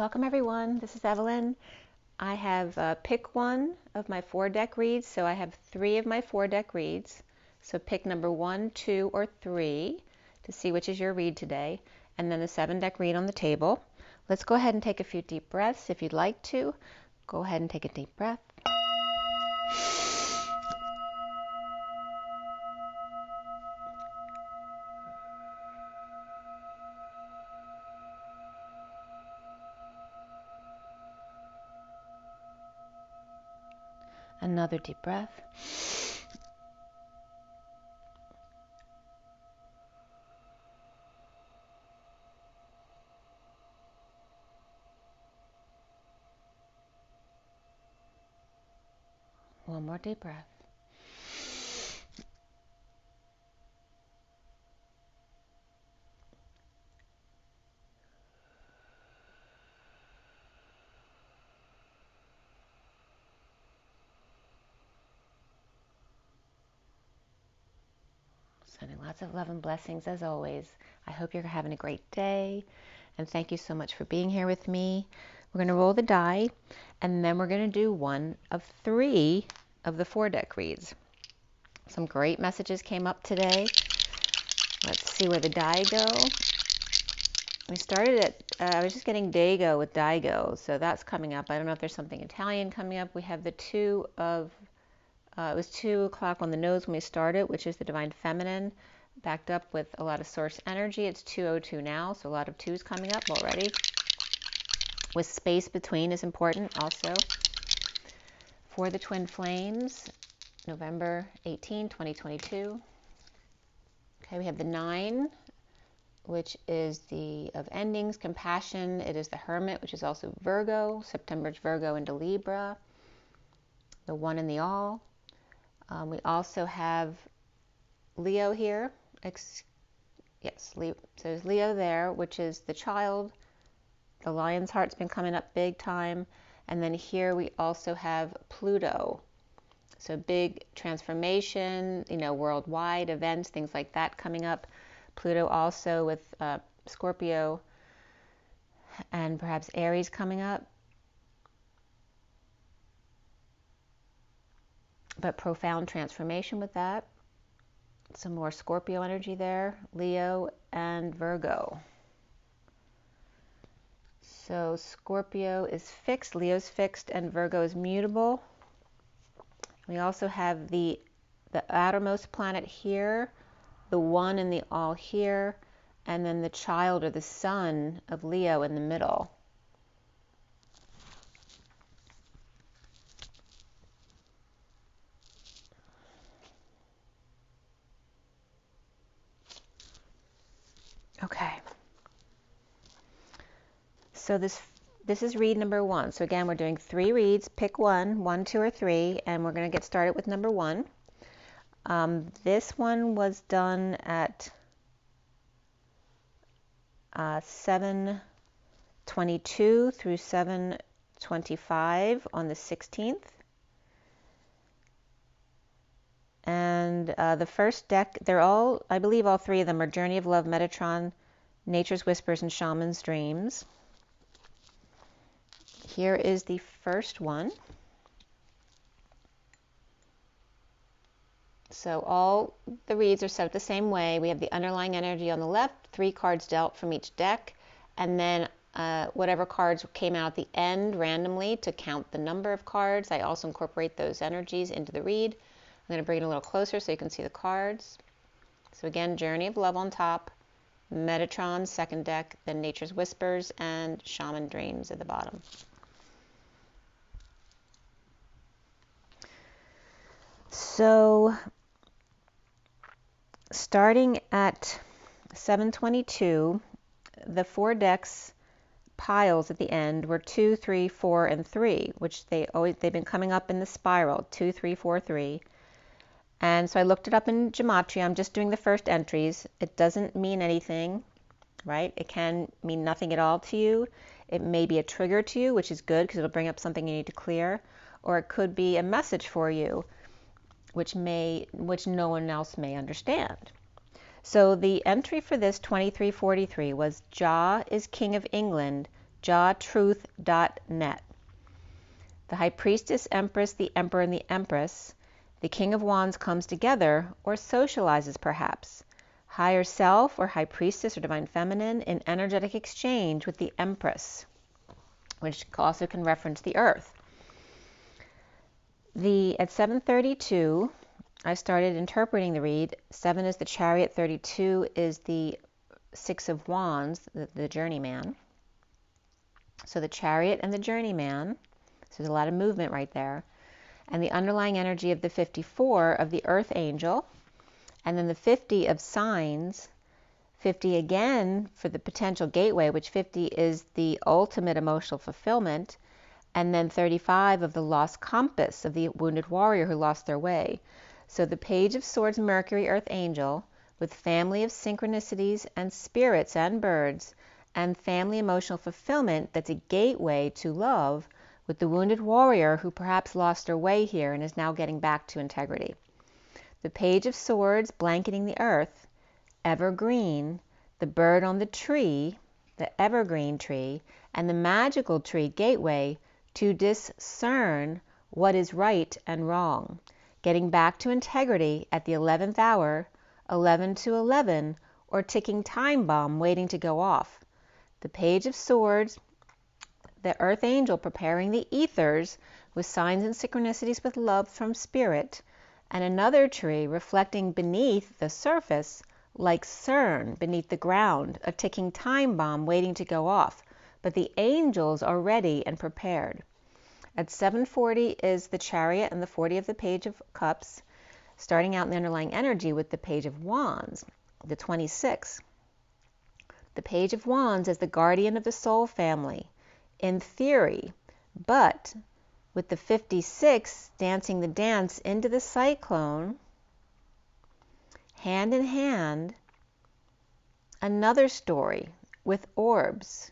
Welcome everyone, this is Evelyn. I have pick one of my 4-deck reads, so I have 3 of my 4-deck reads. So pick number 1, 2, or 3 to see which is your read today, and then the 7-deck read on the table. Let's go ahead and take a few deep breaths. If you'd like to, go ahead and take a deep breath. Another deep breath. One more deep breath. Sending lots of love and blessings as always. I hope you're having a great day, and thank you so much for being here with me. We're going to roll the die, and then we're going to do one of 3 of the 4-deck reads. Some great messages came up today. Let's see where the die go. We started at, I was just getting Dago with Daigo, so that's coming up. I don't know if there's something Italian coming up. We have the 2 of it was 2 o'clock on the nose when we started, which is the Divine Feminine, backed up with a lot of source energy. It's 2:02 now, so a lot of 2s coming up already. With space between is important also. For the Twin Flames, November 18, 2022. Okay, we have the 9, which is the of endings, compassion. It is the Hermit, which is also Virgo. September's Virgo into Libra. The 1 and the All. We also have Leo here. Yes, Leo. So there's Leo there, which is the child. The lion's heart's been coming up big time. And then here we also have Pluto. So big transformation, worldwide events, things like that coming up. Pluto also with Scorpio and perhaps Aries coming up. But profound transformation with that. Some more Scorpio energy there, Leo and Virgo. So Scorpio is fixed, Leo's fixed, and Virgo is mutable. We also have the outermost planet here, the 1 and the All here, and then the child or the sun of Leo in the middle. Okay. So this is read number 1. So again, we're doing 3 reads. Pick 1, 1, 2, or 3, and we're going to get started with number 1. This one was done at 7:22 through 7:25 on the 16th. And the first deck, they're all, I believe all 3 of them are Journey of Love, Metatron, Nature's Whispers, and Shaman's Dreams. Here is the first one. So all the reads are set up the same way. We have the underlying energy on the left, 3 cards dealt from each deck, and then whatever cards came out at the end randomly to count the number of cards. I also incorporate those energies into the read. I'm going to bring it a little closer so you can see the cards. So again, Journey of Love on top, Metatron, second deck, then Nature's Whispers, and Shaman Dreams at the bottom. So starting at 7:22, the 4 decks piles at the end were 2, 3, 4, and 3, which they've been coming up in the spiral, 2, 3, 4, 3. And so I looked it up in gematria. I'm just doing the first entries. It doesn't mean anything, right? It can mean nothing at all to you. It may be a trigger to you, which is good because it'll bring up something you need to clear, or it could be a message for you, which no one else may understand. So the entry for this 2343 was Jah is King of England, jawtruth.net. The High Priestess, Empress, the Emperor, and the Empress. The King of Wands comes together, or socializes perhaps. Higher Self, or High Priestess, or Divine Feminine, in energetic exchange with the Empress, which also can reference the Earth. At 7:32, I started interpreting the read. 7 is the Chariot, 32 is the Six of Wands, the Journeyman. So the Chariot and the Journeyman, so there's a lot of movement right there. And the underlying energy of the 54 of the Earth Angel, and then the 50 of Signs, 50 again for the potential gateway, which 50 is the ultimate emotional fulfillment, and then 35 of the lost compass of the wounded warrior who lost their way. So the Page of Swords, Mercury, Earth Angel, with family of synchronicities and spirits and birds, and family emotional fulfillment that's a gateway to love, with the wounded warrior who perhaps lost their way here and is now getting back to integrity. The Page of Swords, blanketing the earth, evergreen, the bird on the tree, the evergreen tree, and the magical tree, gateway to discern what is right and wrong, getting back to integrity at the 11th hour, 11 to 11, or ticking time bomb waiting to go off. The Page of Swords, the Earth Angel preparing the ethers with signs and synchronicities with love from spirit, and another tree reflecting beneath the surface like CERN beneath the ground, a ticking time bomb waiting to go off, but the angels are ready and prepared. At 7:40 is the Chariot and the 40 of the Page of Cups, starting out in the underlying energy with the Page of Wands, the 26. The Page of Wands is the guardian of the soul family, in theory, but with the 56 dancing the dance into the cyclone, hand in hand, another story with orbs.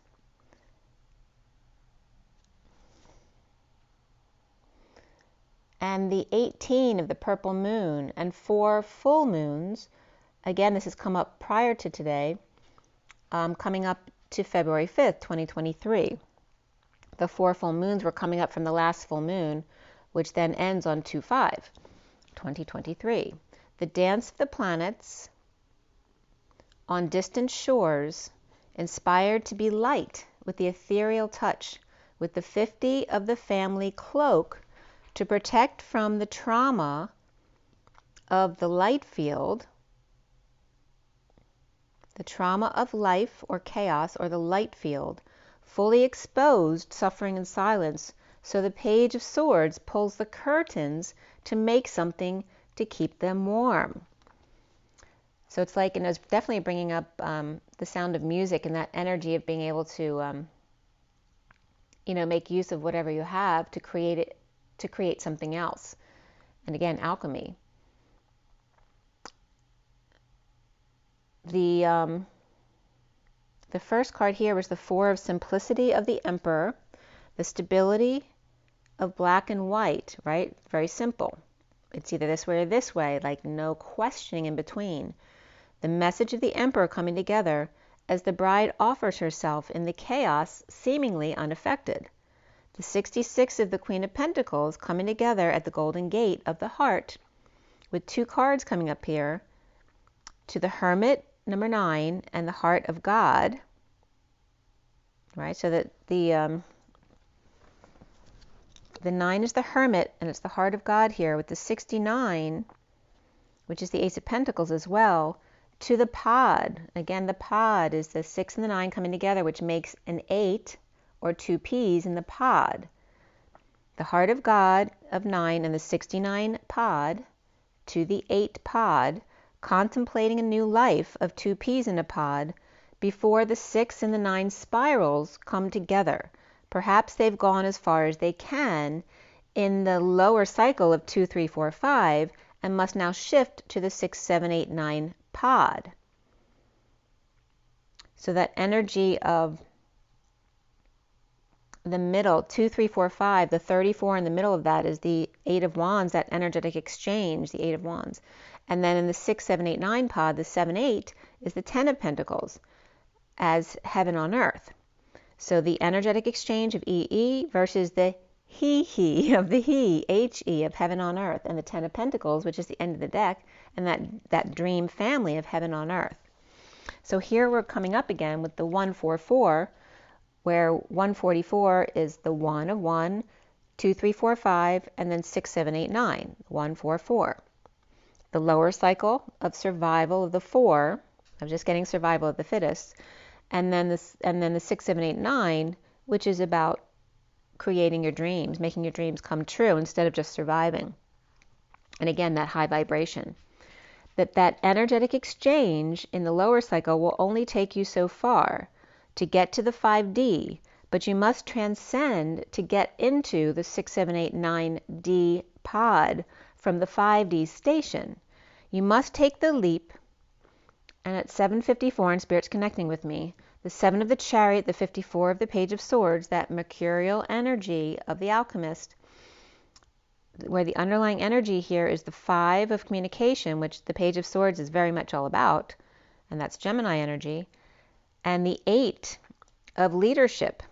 And the 18 of the purple moon and 4 full moons, again this has come up prior to today, coming up to February 5th, 2023. The 4 full moons were coming up from the last full moon, which then ends on 2/5/2023. The dance of the planets on distant shores, inspired to be light with the ethereal touch, with the 50 of the family cloak to protect from the trauma of the light field, the trauma of life or chaos, or the light field, fully exposed, suffering in silence. So the Page of Swords pulls the curtains to make something to keep them warm. So it's like, and it's definitely bringing up the sound of music and that energy of being able to, make use of whatever you have to create it, to create something else. And again, alchemy. The first card here was the 4 of Simplicity of the Emperor, the stability of black and white, right? Very simple. It's either this way or this way, like no questioning in between. The message of the Emperor coming together as the bride offers herself in the chaos, seemingly unaffected. The 66 of the Queen of Pentacles coming together at the Golden Gate of the heart, with 2 cards coming up here, to the Hermit, number 9, and the Heart of God, right? So that the 9 is the Hermit, and it's the Heart of God here, with the 69, which is the Ace of Pentacles as well, to the pod. Again, the pod is the 6 and the 9 coming together, which makes an 8, or 2 peas in the pod. The Heart of God of 9 and the 69 pod to the 8 pod, contemplating a new life of 2 peas in a pod before the 6 and the 9 spirals come together. Perhaps they've gone as far as they can in the lower cycle of 2, 3, 4, 5 and must now shift to the 6, 7, 8, 9 pod. So that energy of the middle, 2, 3, 4, 5, the 34 in the middle of that is the 8 of Wands, that energetic exchange, the 8 of Wands. And then in the 6, 7, 8, 9 pod, the 7, 8 is the 10 of Pentacles as heaven on earth. So the energetic exchange of EE versus the he of the HE of heaven on earth, and the Ten of Pentacles, which is the end of the deck, and that dream family of heaven on earth. So here we're coming up again with the 144, where 144 is the 1 of 1, 2, 3, 4, 5, and then 6, 7, 8, 9, 1, 4, 4. The lower cycle of survival of the 4, of just getting survival of the fittest, and then the 6, 7, 8, 9, which is about creating your dreams, making your dreams come true instead of just surviving. And again, that high vibration. That energetic exchange in the lower cycle will only take you so far to get to the 5D, but you must transcend to get into the 6, 7, 8, 9D pod from the 5D station. You must take the leap, and at 7:54, and Spirit's connecting with me, the 7 of the Chariot, the 54 of the Page of Swords, that mercurial energy of the alchemist, where the underlying energy here is the 5 of communication, which the Page of Swords is very much all about, and that's Gemini energy, and the 8 of leadership.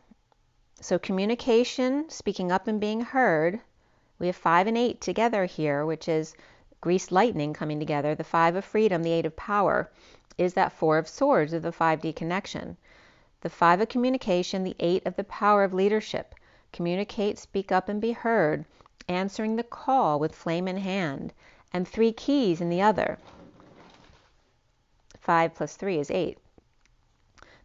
So communication, speaking up and being heard, we have 5 and 8 together here, which is greased lightning coming together. The 5 of freedom, the 8 of power, is that 4 of swords of the 5D connection. The 5 of communication, the 8 of the power of leadership. Communicate, speak up and be heard, answering the call with flame in hand, and 3 keys in the other. 5 plus 3 is 8.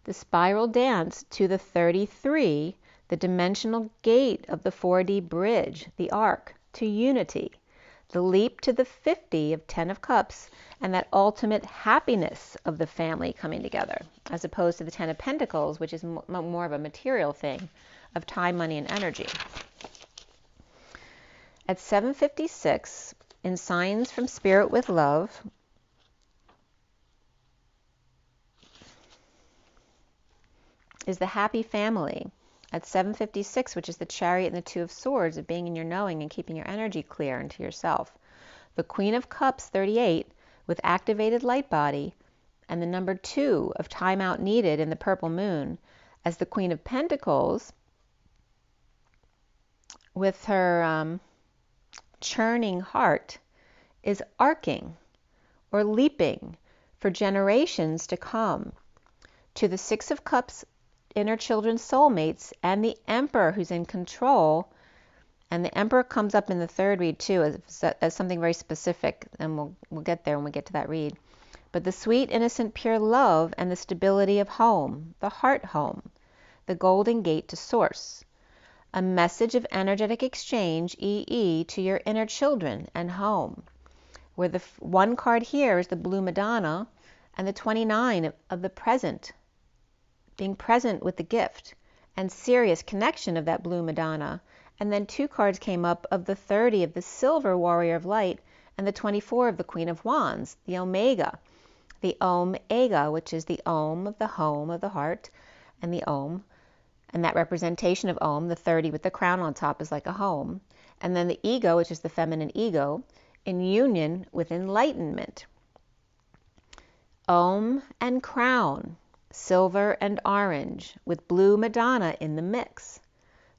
The spiral dance to the 33, the dimensional gate of the 4D bridge, the arc to unity. The leap to the 50 of 10 of Cups, and that ultimate happiness of the family coming together, as opposed to the 10 of Pentacles, which is more of a material thing of time, money, and energy. At 7:56, in Signs from Spirit with Love, is the happy family. At 7:56, which is the Chariot and the 2 of Swords of being in your knowing and keeping your energy clear into yourself. The Queen of Cups, 38, with activated light body, and the number 2 of time out needed in the purple moon, as the Queen of Pentacles, with her churning heart, is arcing or leaping for generations to come to the 6 of Cups, inner children soulmates, and the Emperor who's in control. And the Emperor comes up in the third read too as something very specific, and we'll get there when we get to that read. But the sweet, innocent, pure love and the stability of home, the heart home, the golden gate to source. A message of energetic exchange, EE, to your inner children and home. Where the one card here is the Blue Madonna, and the 29 of the present, being present with the gift, and serious connection of that Blue Madonna. And then 2 cards came up of the 30 of the Silver Warrior of Light, and the 24 of the Queen of Wands, the Omega, the Om-Ega, which is the Om of the home of the heart, and the Om, and that representation of Om, the 30 with the crown on top, is like a home. And then the Ego, which is the feminine ego, in union with enlightenment. Om and crown, silver and orange, with Blue Madonna in the mix.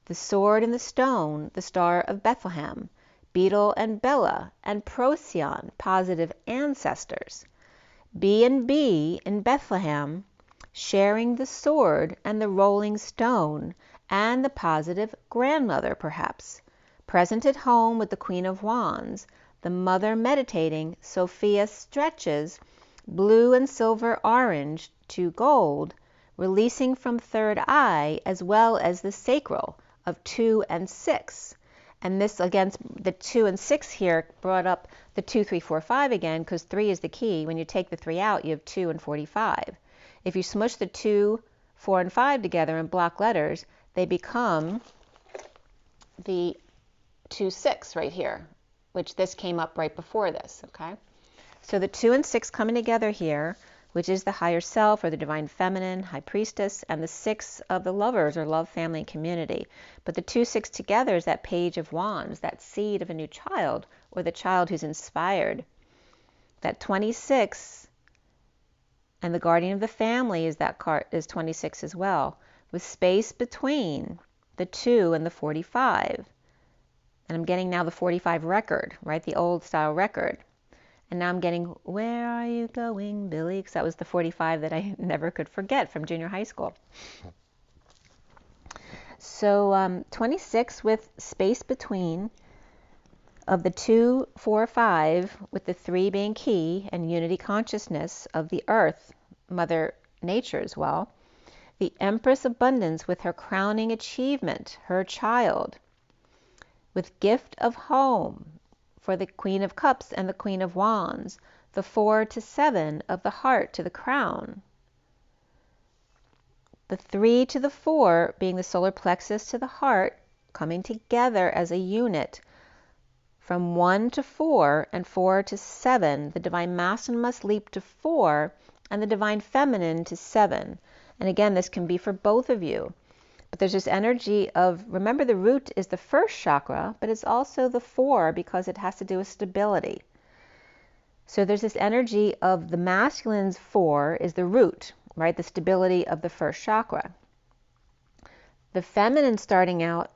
The sword and the stone, the Star of Bethlehem, Beetle and Bella, and Procyon, positive ancestors. B&B in Bethlehem, sharing the sword and the rolling stone, and the positive grandmother, perhaps. Present at home with the Queen of Wands, the mother meditating, Sophia stretches, blue and silver orange to gold, releasing from third eye, as well as the sacral of 2 and 6. And this, against the 2 and 6 here, brought up the 2, 3, 4, 5 again, because 3 is the key. When you take the 3 out, you have 2 and 45. If you smush the 2, 4, and 5 together in block letters, they become the 2, 6 right here, which this came up right before this, okay? So the 2 and 6 coming together here, which is the higher self or the divine feminine, high priestess, and the 6 of the lovers or love, family, and community. But the 2, 6 together is that Page of Wands, that seed of a new child, or the child who's inspired. That 26, and the guardian of the family is that card, is 26 as well, with space between the 2 and the 45. And I'm getting now the 45 record, right? The old style record. And now I'm getting, where are you going, Billy? Because that was the 45 that I never could forget from junior high school. So 26 with space between of the 2, 4, 5, with the 3 being key and unity consciousness of the earth, Mother Nature as well. The Empress Abundance with her crowning achievement, her child, with gift of home for the Queen of Cups and the Queen of Wands, the 4 to 7 of the heart to the crown. The 3 to the 4 being the solar plexus to the heart, coming together as a unit. From 1 to 4 and 4 to 7, the Divine Masculine must leap to 4 and the Divine Feminine to 7. And again, this can be for both of you. But there's this energy of, remember the root is the first chakra, but it's also the 4 because it has to do with stability. So there's this energy of the masculine's 4 is the root, right? The stability of the first chakra. The feminine starting out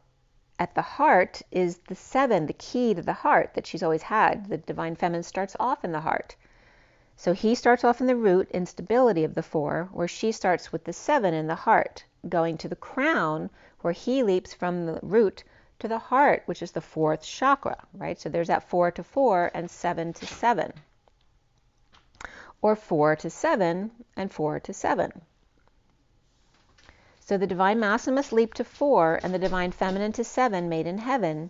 at the heart is the 7, the key to the heart that she's always had. The Divine Feminine starts off in the heart. So he starts off in the root in stability of the 4, where she starts with the 7 in the heart, going to the crown, where he leaps from the root to the heart, which is the 4th chakra, right? So there's that 4 to 4 and 7 to 7. Or 4 to 7 and 4 to 7. So the Divine Masculine must leap to 4 and the Divine Feminine to 7 made in heaven.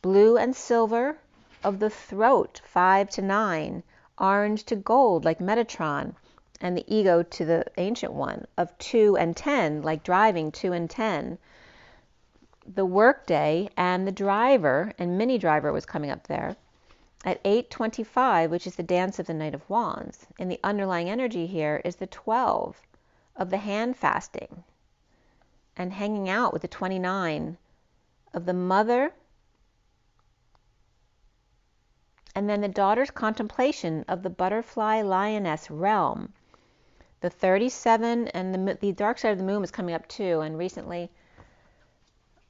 Blue and silver of the throat, 5 to 9. Orange to gold like Metatron, and the ego to the ancient one of 2 and 10, like driving 2 and 10. The workday and the driver, and mini driver was coming up there, at 8:25, which is the dance of the Knight of Wands. And the underlying energy here is the 12 of the hand fasting, and hanging out with the 29 of the mother, and then the daughter's contemplation of the butterfly lioness realm. The 37 and the dark side of the moon was coming up too. And recently,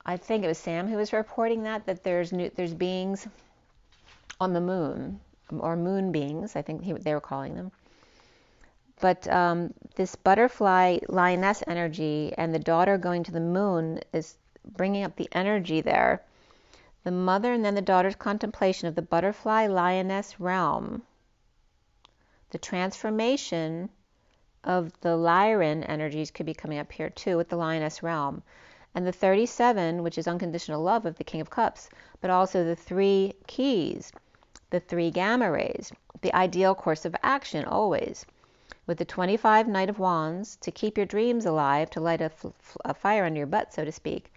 I think it was Sam who was reporting that there's beings on the moon, or moon beings, I think they were calling them. But this butterfly lioness energy and the daughter going to the moon is bringing up the energy there. The mother and then the daughter's contemplation of the butterfly lioness realm. The transformation of the Lyran energies could be coming up here too with the lioness realm. And the 37, which is unconditional love of the King of Cups, but also the 3 keys, the 3 gamma rays, the ideal course of action always. With the 25 Knight of Wands, to keep your dreams alive, to light a fire under your butt, so to speak.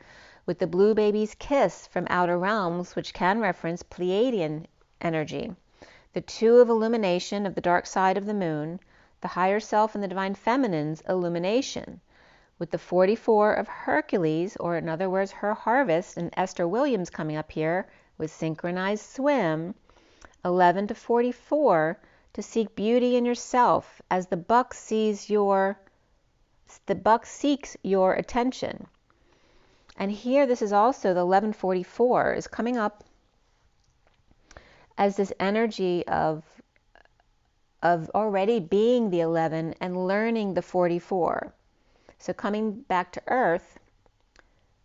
With the blue baby's kiss from outer realms, which can reference Pleiadian energy. The 2 of illumination of the dark side of the moon, the higher self and the Divine Feminine's illumination. With the 44 of Hercules, or in other words, her harvest, and Esther Williams coming up here with synchronized swim. 11 to 44, to seek beauty in yourself as the buck seeks your attention. And here, this is also the 1144 is coming up as this energy of already being the 11 and learning the 44. So coming back to Earth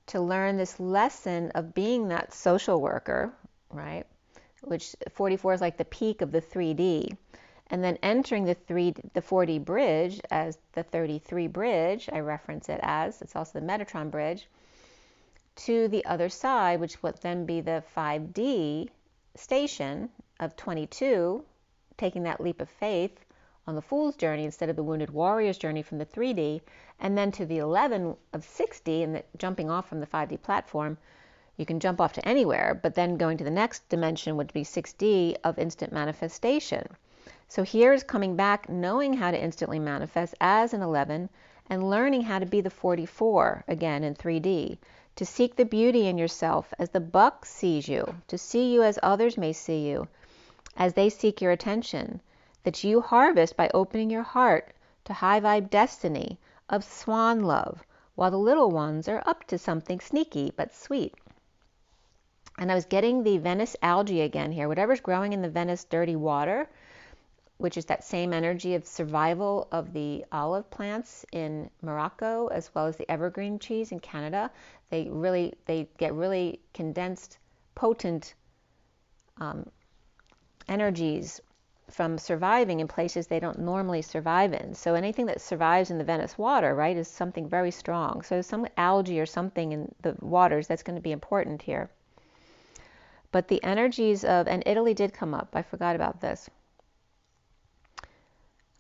to learn this lesson of being that social worker, right? Which 44 is like the peak of the 3D. And then entering the 4D bridge as the 33 bridge, I reference it as, it's also the Metatron bridge, to the other side, which would then be the 5D station of 22, taking that leap of faith on the Fool's journey instead of the Wounded Warrior's journey from the 3D, and then to the 11 of 60, and jumping off from the 5D platform. You can jump off to anywhere, but then going to the next dimension would be 6D of instant manifestation. So here is coming back, knowing how to instantly manifest as an 11, and learning how to be the 44, again in 3D, to seek the beauty in yourself as the buck sees you, to see you as others may see you, as they seek your attention, that you harvest by opening your heart to high vibe destiny of swan love, while the little ones are up to something sneaky but sweet. And I was getting the Venice algae again here. Whatever's growing in the Venice dirty water, which is that same energy of survival of the olive plants in Morocco, as well as the evergreen trees in Canada. They get really condensed, potent energies from surviving in places they don't normally survive in. So anything that survives in the Venice water, right, is something very strong. So some algae or something in the waters that's going to be important here. But the energies of, and Italy did come up, I forgot about this.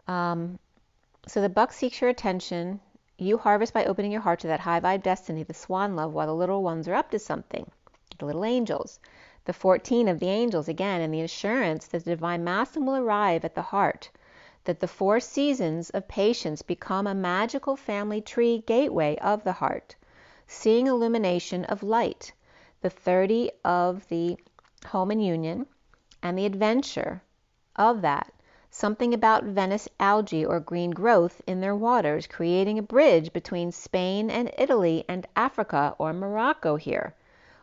So the buck seeks your attention. You harvest by opening your heart to that high vibe destiny, the swan love, while the little ones are up to something, the little angels. The 14 of the angels, again, and the assurance that the divine masculine will arrive at the heart, that the 4 seasons of patience become a magical family tree gateway of the heart, seeing illumination of light, the 30 of the home and union, and the adventure of that. Something about Venice algae or green growth in their waters, creating a bridge between Spain and Italy and Africa or Morocco here,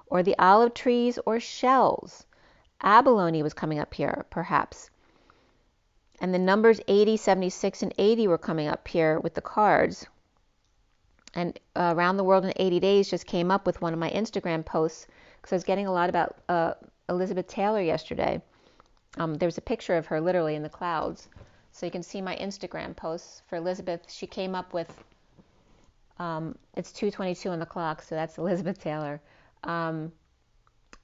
or the olive trees or shells. Abalone was coming up here, perhaps. And the numbers 80, 76, and 80 were coming up here with the cards. And Around the World in 80 Days just came up with one of my Instagram posts, because I was getting a lot about Elizabeth Taylor yesterday. There was a picture of her literally in the clouds. So you can see my Instagram posts for Elizabeth. She came up with, it's 2:22 on the clock, so that's Elizabeth Taylor.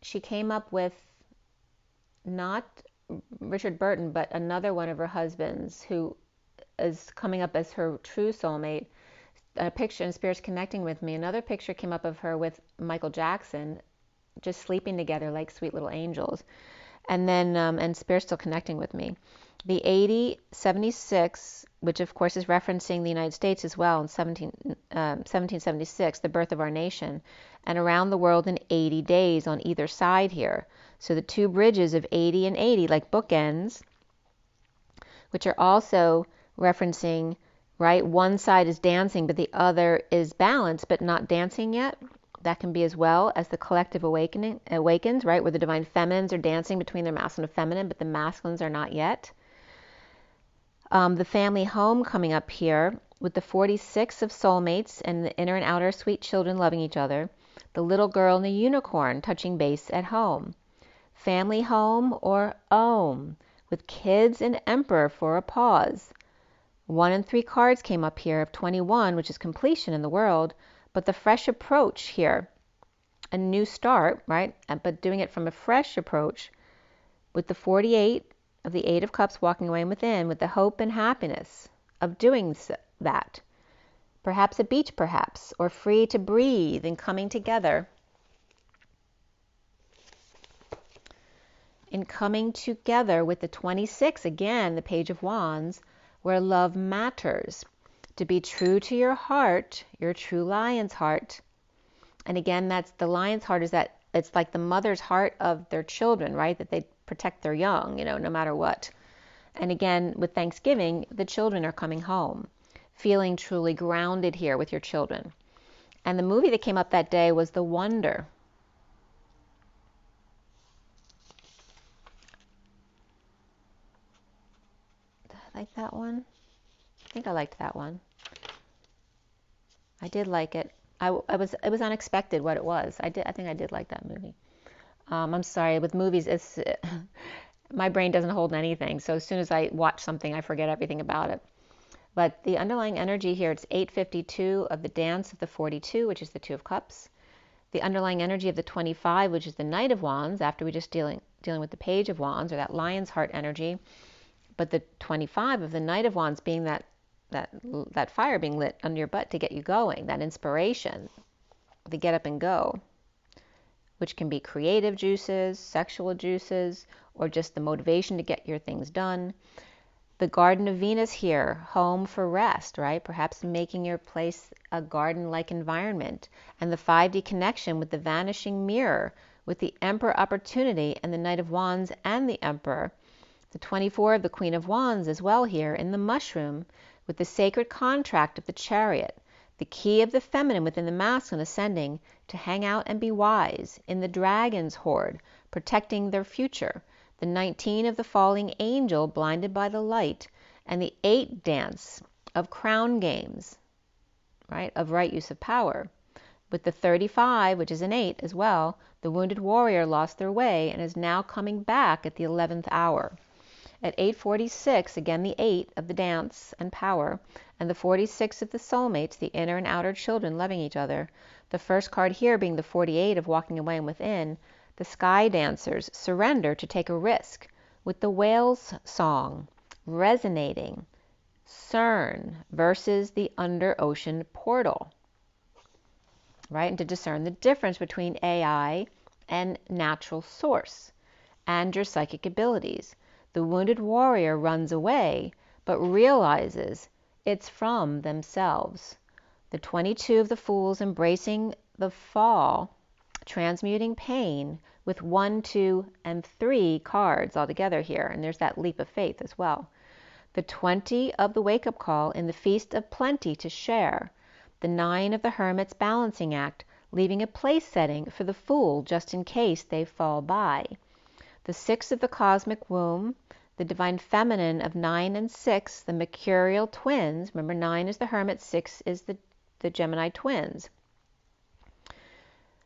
She came up with not Richard Burton, but another one of her husbands who is coming up as her true soulmate. A picture, and Spirit's connecting with me. Another picture came up of her with Michael Jackson, just sleeping together like sweet little angels. And then, and Spirit's still connecting with me. The 8076, which of course is referencing the United States as well in 1776, the birth of our nation, and Around the World in 80 Days on either side here. So the 2 bridges of 80 and 80, like bookends, which are also referencing, right, one side is dancing, but the other is balanced, but not dancing yet. That can be as well as the collective awakens, right, where the divine feminines are dancing between their masculine and feminine, but the masculines are not yet. The family home coming up here with the 46 of soulmates and the inner and outer sweet children loving each other. The little girl and the unicorn touching base at home. Family home or Om with kids and emperor for a pause. 1 and 3 cards came up here of 21, which is completion in the world. But the fresh approach here, a new start, right? But doing it from a fresh approach with the 48 of the 8 of Cups walking away within with the hope and happiness of doing that. Perhaps a beach, perhaps, or free to breathe and coming together. In coming together with the 26, again, the Page of Wands, where love matters. To be true to your heart, your true lion's heart. And again, that's the lion's heart, is that it's like the mother's heart of their children, right? That they protect their young, no matter what. And again, with Thanksgiving, the children are coming home, feeling truly grounded here with your children. And the movie that came up that day was The Wonder. Did I like that one? I think I liked that one. I did like it. It was unexpected what it was. I think I did like that movie. I'm sorry, with movies, my brain doesn't hold anything. So as soon as I watch something, I forget everything about it. But the underlying energy here, it's 852 of the dance of the 42, which is the 2 of Cups. The underlying energy of the 25, which is the Knight of Wands, after we just dealing with the Page of Wands, or that lion's heart energy. But the 25 of the Knight of Wands being that fire being lit under your butt to get you going, that inspiration, the get up and go, which can be creative juices, sexual juices, or just the motivation to get your things done. The Garden of Venus here, home for rest, right? Perhaps making your place a garden-like environment. And the 5D connection with the vanishing mirror, with the Emperor opportunity and the Knight of Wands and the Emperor. The 24 of the Queen of Wands as well here in the mushroom, with the sacred contract of the Chariot, The key of the feminine within the masculine ascending to hang out and be wise in the dragon's hoard, protecting their future. The 19 of the falling angel, blinded by the light, and the 8 dance of crown games, right, of right use of power. With the 35, which is an 8 as well, the wounded warrior lost their way and is now coming back at the 11th hour. At 8:46, again the 8 of the dance and power, and the 46 of the soulmates, the inner and outer children loving each other. The first card here being the 48 of walking away and within. The sky dancers surrender to take a risk with the whale's song resonating. CERN versus the under ocean portal, right? And to discern the difference between AI and natural source and your psychic abilities. The wounded warrior runs away, but realizes it's from themselves. The 22 of the fools embracing the fall, transmuting pain with 1, 2, and 3 cards altogether here. And there's that leap of faith as well. The 20 of the wake-up call in the feast of plenty to share. The 9 of the hermit's balancing act, leaving a place setting for the fool just in case they fall by. The 6 of the cosmic womb, the divine feminine of 9 and 6, the mercurial twins. Remember, 9 is the hermit, 6 is the Gemini twins.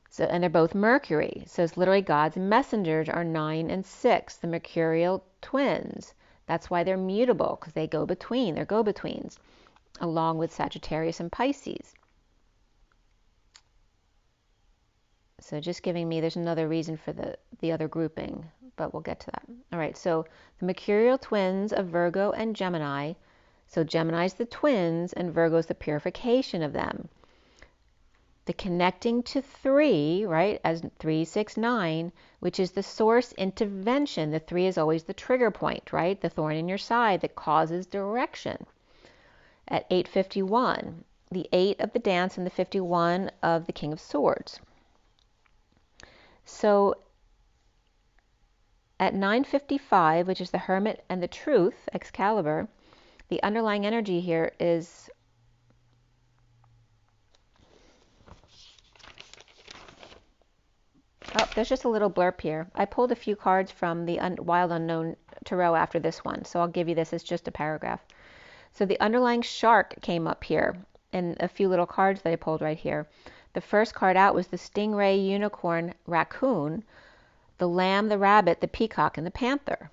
So, and they're both Mercury. So it's literally God's messengers are 9 and 6, the mercurial twins. That's why they're mutable, because they go between. They're go-betweens, along with Sagittarius and Pisces. So just giving me, there's another reason for the other grouping, but we'll get to that. All right, so the mercurial twins of Virgo and Gemini. So Gemini's the twins and Virgo's the purification of them. The connecting to 3, right, as 3, 6, 9, which is the source intervention. The 3 is always the trigger point, right? The thorn in your side that causes direction. At 8:51, the 8 of the dance and the 51 of the King of Swords. So at 9:55, which is the Hermit and the Truth, Excalibur, the underlying energy here is oh, there's just a little blurb here. I pulled a few cards from the Wild Unknown Tarot after this one, so I'll give you this as just a paragraph. So the underlying shark came up here in a few little cards that I pulled right here. The first card out was the stingray, unicorn, raccoon, the lamb, the rabbit, the peacock, and the panther.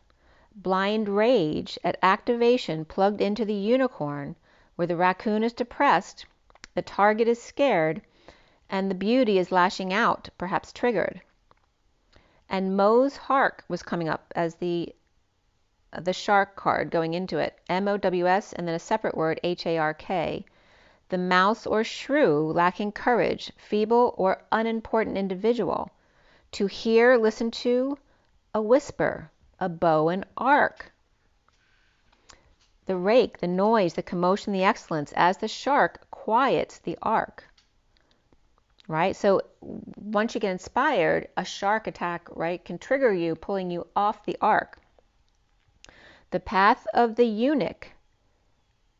Blind rage at activation plugged into the unicorn, where the raccoon is depressed, the target is scared, and the beauty is lashing out, perhaps triggered. And Mo's Hark was coming up as the shark card going into it. MOWS and then a separate word, HARK. The mouse or shrew, lacking courage, feeble or unimportant individual. To hear, listen to, a whisper, a bow and arc. The rake, the noise, the commotion, the excellence, as the shark quiets the arc. Right? So once you get inspired, a shark attack, right, can trigger you, pulling you off the arc. The path of the eunuch,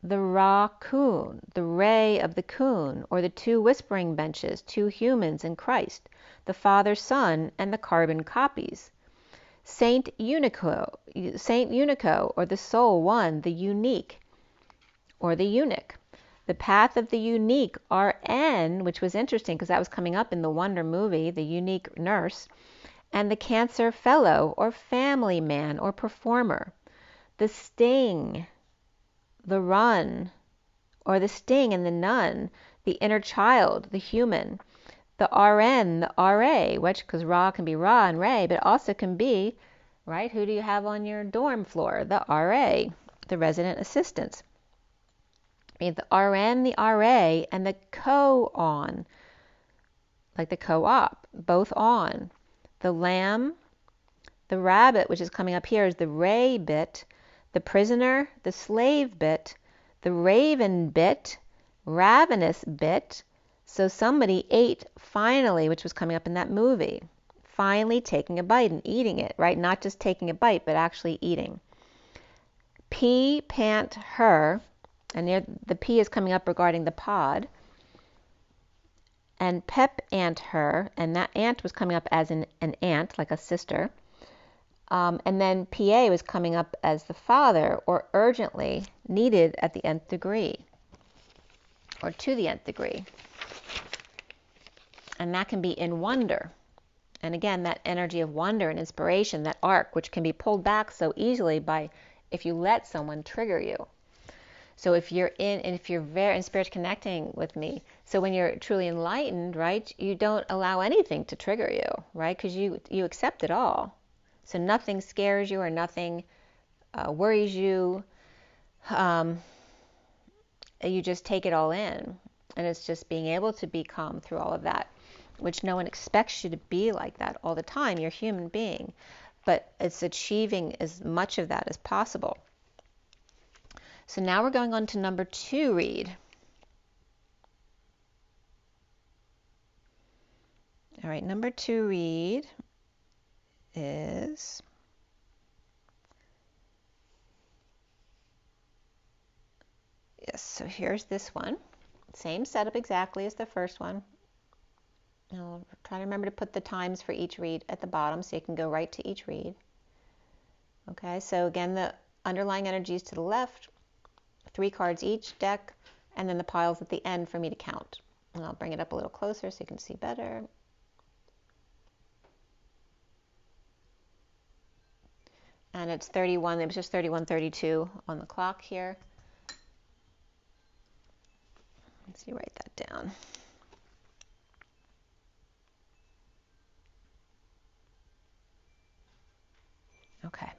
the raccoon, the ray of the coon, or the 2 whispering benches, 2 humans and Christ, the Father, Son, and the carbon copies. Saint Unico, or the soul one, the unique, or the eunuch. The path of the unique, RN, which was interesting because that was coming up in the Wonder movie, the unique nurse, and the Cancer fellow, or family man, or performer. The sting, the run, or the sting and the nun, the inner child, the human. The RN, the RA, which, because Ra can be Ra and Ray, but it also can be, right, who do you have on your dorm floor? The RA, the resident assistants. The RN, the RA, and the co-on, like the co-op, both on. The lamb, the rabbit, which is coming up here, is the ray bit. The prisoner, the slave bit. The raven bit, ravenous bit. So somebody ate finally, which was coming up in that movie. Finally taking a bite and eating it, right? Not just taking a bite, but actually eating. P, pant, her. And there, the P is coming up regarding the pod. and pep ant her, and that ant was coming up as an aunt, like a sister. And then PA was coming up as the father, or urgently, needed at the nth degree, or to the nth degree. And that can be in wonder. And again, that energy of wonder and inspiration, that arc, which can be pulled back so easily by if you let someone trigger you. So if you're very in spirit connecting with me, so when you're truly enlightened, right, you don't allow anything to trigger you, right, because you accept it all. So nothing scares you or nothing worries you. You just take it all in. And it's just being able to be calm through all of that, which no one expects you to be like that all the time. You're a human being. But it's achieving as much of that as possible. So now we're going on to number 2 read. All right, number 2 read is yes, so here's this one. Same setup exactly as the first one. I'll try to remember to put the times for each read at the bottom so you can go right to each read. Okay, so again, the underlying energies to the left, 3 cards each deck, and then the piles at the end for me to count. And I'll bring it up a little closer so you can see better. And it's 31, it was just 31:32 on the clock here. Let's see, write that down. Okay.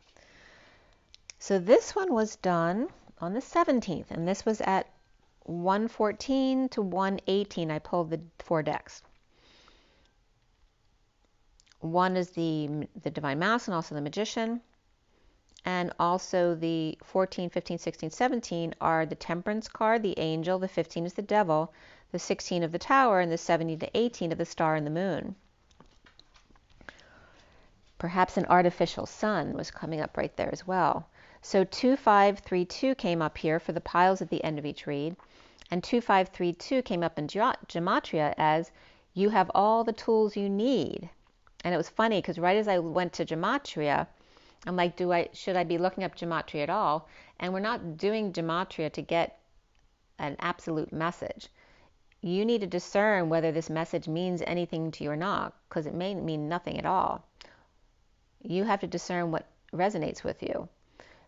So this one was done on the 17th, and this was at 1:14 to 1:18. I pulled the 4 decks. 1 is the Divine Masculine, also the Magician. And also the 14, 15, 16, 17 are the Temperance card, the Angel, the 15 is the Devil, the 16 of the Tower, and the 17 to 18 of the Star and the Moon. Perhaps an artificial sun was coming up right there as well. So 2532 came up here for the piles at the end of each read, and 2532 came up in Gematria as you have all the tools you need. And it was funny because right as I went to Gematria, I'm like, should I be looking up Gematria at all? And we're not doing Gematria to get an absolute message. You need to discern whether this message means anything to you or not, because it may mean nothing at all. You have to discern what resonates with you.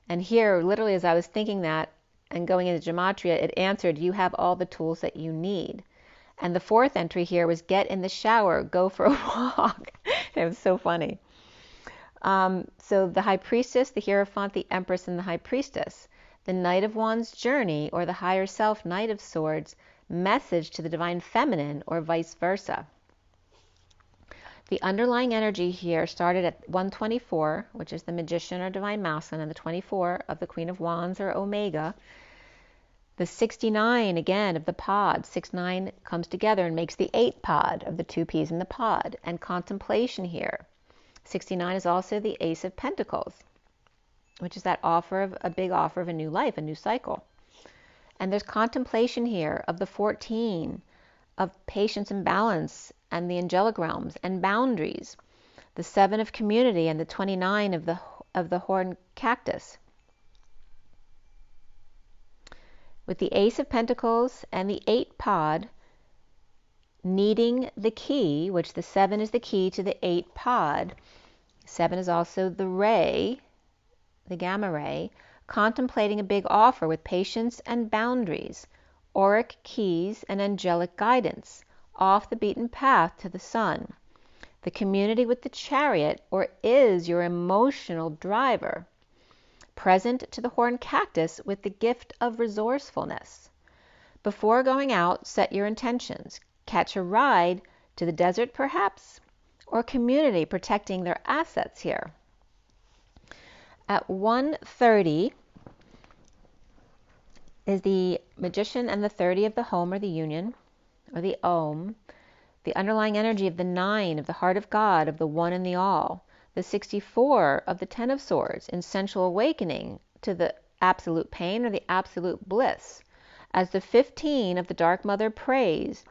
And here, literally, as I was thinking that and going into Gematria, it answered, you have all the tools that you need. And the 4th entry here was get in the shower, go for a walk. It was so funny. So the High Priestess, the Hierophant, the Empress, and the High Priestess. The Knight of Wands journey, or the Higher Self, Knight of Swords, message to the Divine Feminine, or vice versa. The underlying energy here started at 124, which is the Magician or Divine Masculine, and the 24 of the Queen of Wands, or Omega. The 69, again, of the pod. 6-9 comes together and makes the 8 pod of the 2 peas in the pod. And contemplation here. 69 is also the Ace of Pentacles, which is that a big offer of a new life, a new cycle. And there's contemplation here of the 14 of patience and balance and the angelic realms and boundaries. The 7 of community and the 29 of the horned cactus. With the Ace of Pentacles and the 8 pod needing the key, which the 7 is the key to the 8 pod. 7 is also the ray, the gamma ray, contemplating a big offer with patience and boundaries, auric keys and angelic guidance, off the beaten path to the sun. The community with the chariot, or is your emotional driver. Present to the horned cactus with the gift of resourcefulness. Before going out, set your intentions. Catch a ride to the desert perhaps, or community protecting their assets here. At 1:30 is the Magician and the 30 of the home or the union, or the Om. The underlying energy of the 9 of the heart of God, of the one and the all. The 64 of the 10 of swords in sensual awakening to the absolute pain or the absolute bliss. As the 15 of the dark mother prays,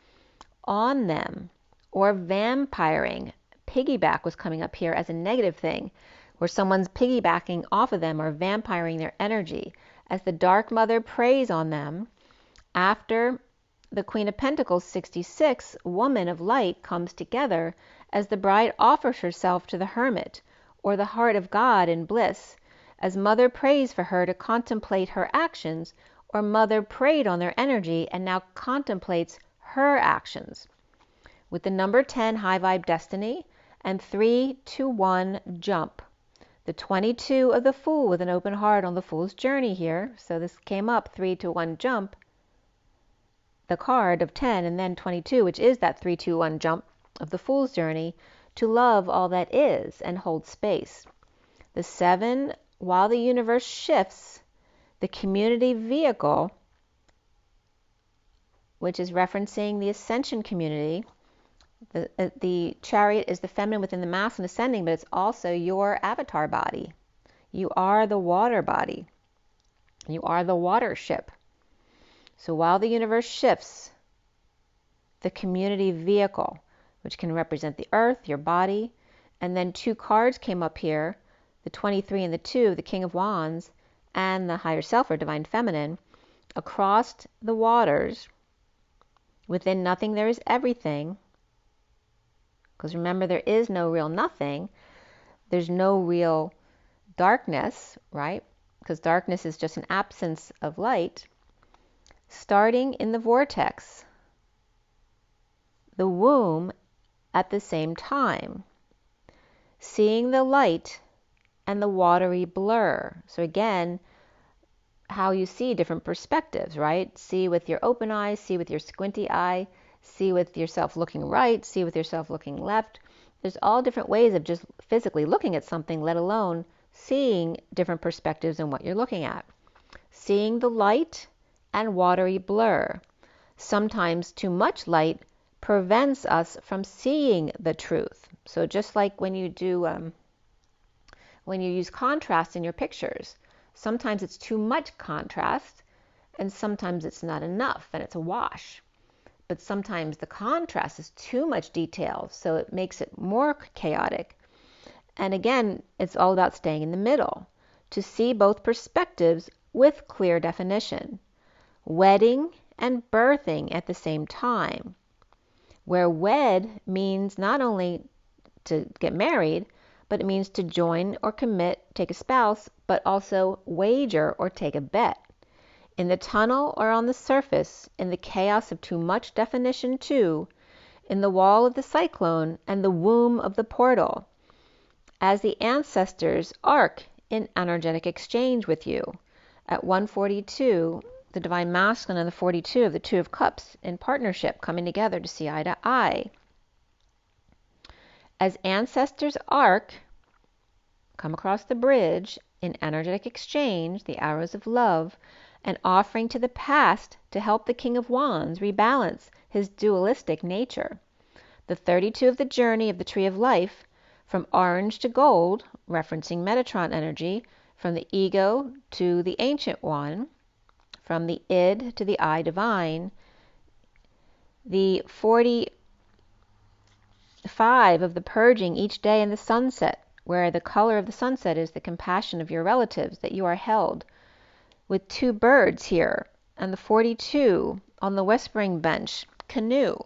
on them, or vampiring. Piggyback was coming up here as a negative thing, where someone's piggybacking off of them or vampiring their energy. As the Dark Mother preys on them, after the Queen of Pentacles 66, Woman of Light comes together as the bride offers herself to the Hermit, or the Heart of God in bliss, as Mother prays for her to contemplate her actions, or Mother prayed on their energy and now contemplates her actions. With the number 10, High Vibe Destiny, and 3 to 1 Jump. The 22 of the Fool with an open heart on the Fool's journey here. So this came up, 3 to 1 Jump. The card of 10 and then 22, which is that 3 to 1 Jump of the Fool's journey, to love all that is and hold space. The 7, while the universe shifts, the community vehicle, which is referencing the Ascension community. The chariot is the feminine within the masculine ascending, but it's also your avatar body. You are the water body. You are the water ship. So while the universe shifts, the community vehicle, which can represent the earth, your body, and then 2 cards came up here, the 23 and the 2, the King of Wands, and the higher self or divine feminine, across the waters. Within nothing there is everything. Because remember, there is no real nothing. There's no real darkness, right? Because darkness is just an absence of light. Starting in the vortex, the womb at the same time. Seeing the light and the watery blur. So again, how you see different perspectives, right? See with your open eye, see with your squinty eye, see with yourself looking right, see with yourself looking left. There's all different ways of just physically looking at something, let alone seeing different perspectives in what you're looking at. Seeing the light and watery blur. Sometimes too much light prevents us from seeing the truth. So just like when you do, when you use contrast in your pictures, sometimes it's too much contrast and sometimes it's not enough and it's a wash. But sometimes the contrast is too much detail, so it makes it more chaotic. And again, it's all about staying in the middle, to see both perspectives with clear definition. Wedding and birthing at the same time, where wed means not only to get married, but it means to join or commit, take a spouse, but also wager or take a bet. In the tunnel or on the surface, in the chaos of too much definition too, in the wall of the cyclone and the womb of the portal, as the ancestors arc in energetic exchange with you. At 142, the Divine Masculine and the 42 of the Two of Cups in partnership, coming together to see eye to eye. As ancestors arc, come across the bridge in energetic exchange, the arrows of love, an offering to the past to help the King of Wands rebalance his dualistic nature. The 32 of the journey of the Tree of Life, from orange to gold, referencing Metatron energy, from the ego to the Ancient One, from the id to the I Divine. The 45 of the purging each day in the sunset, where the color of the sunset is the compassion of your relatives, that you are held with 2 birds here, and the 42 on the whispering bench, canoe.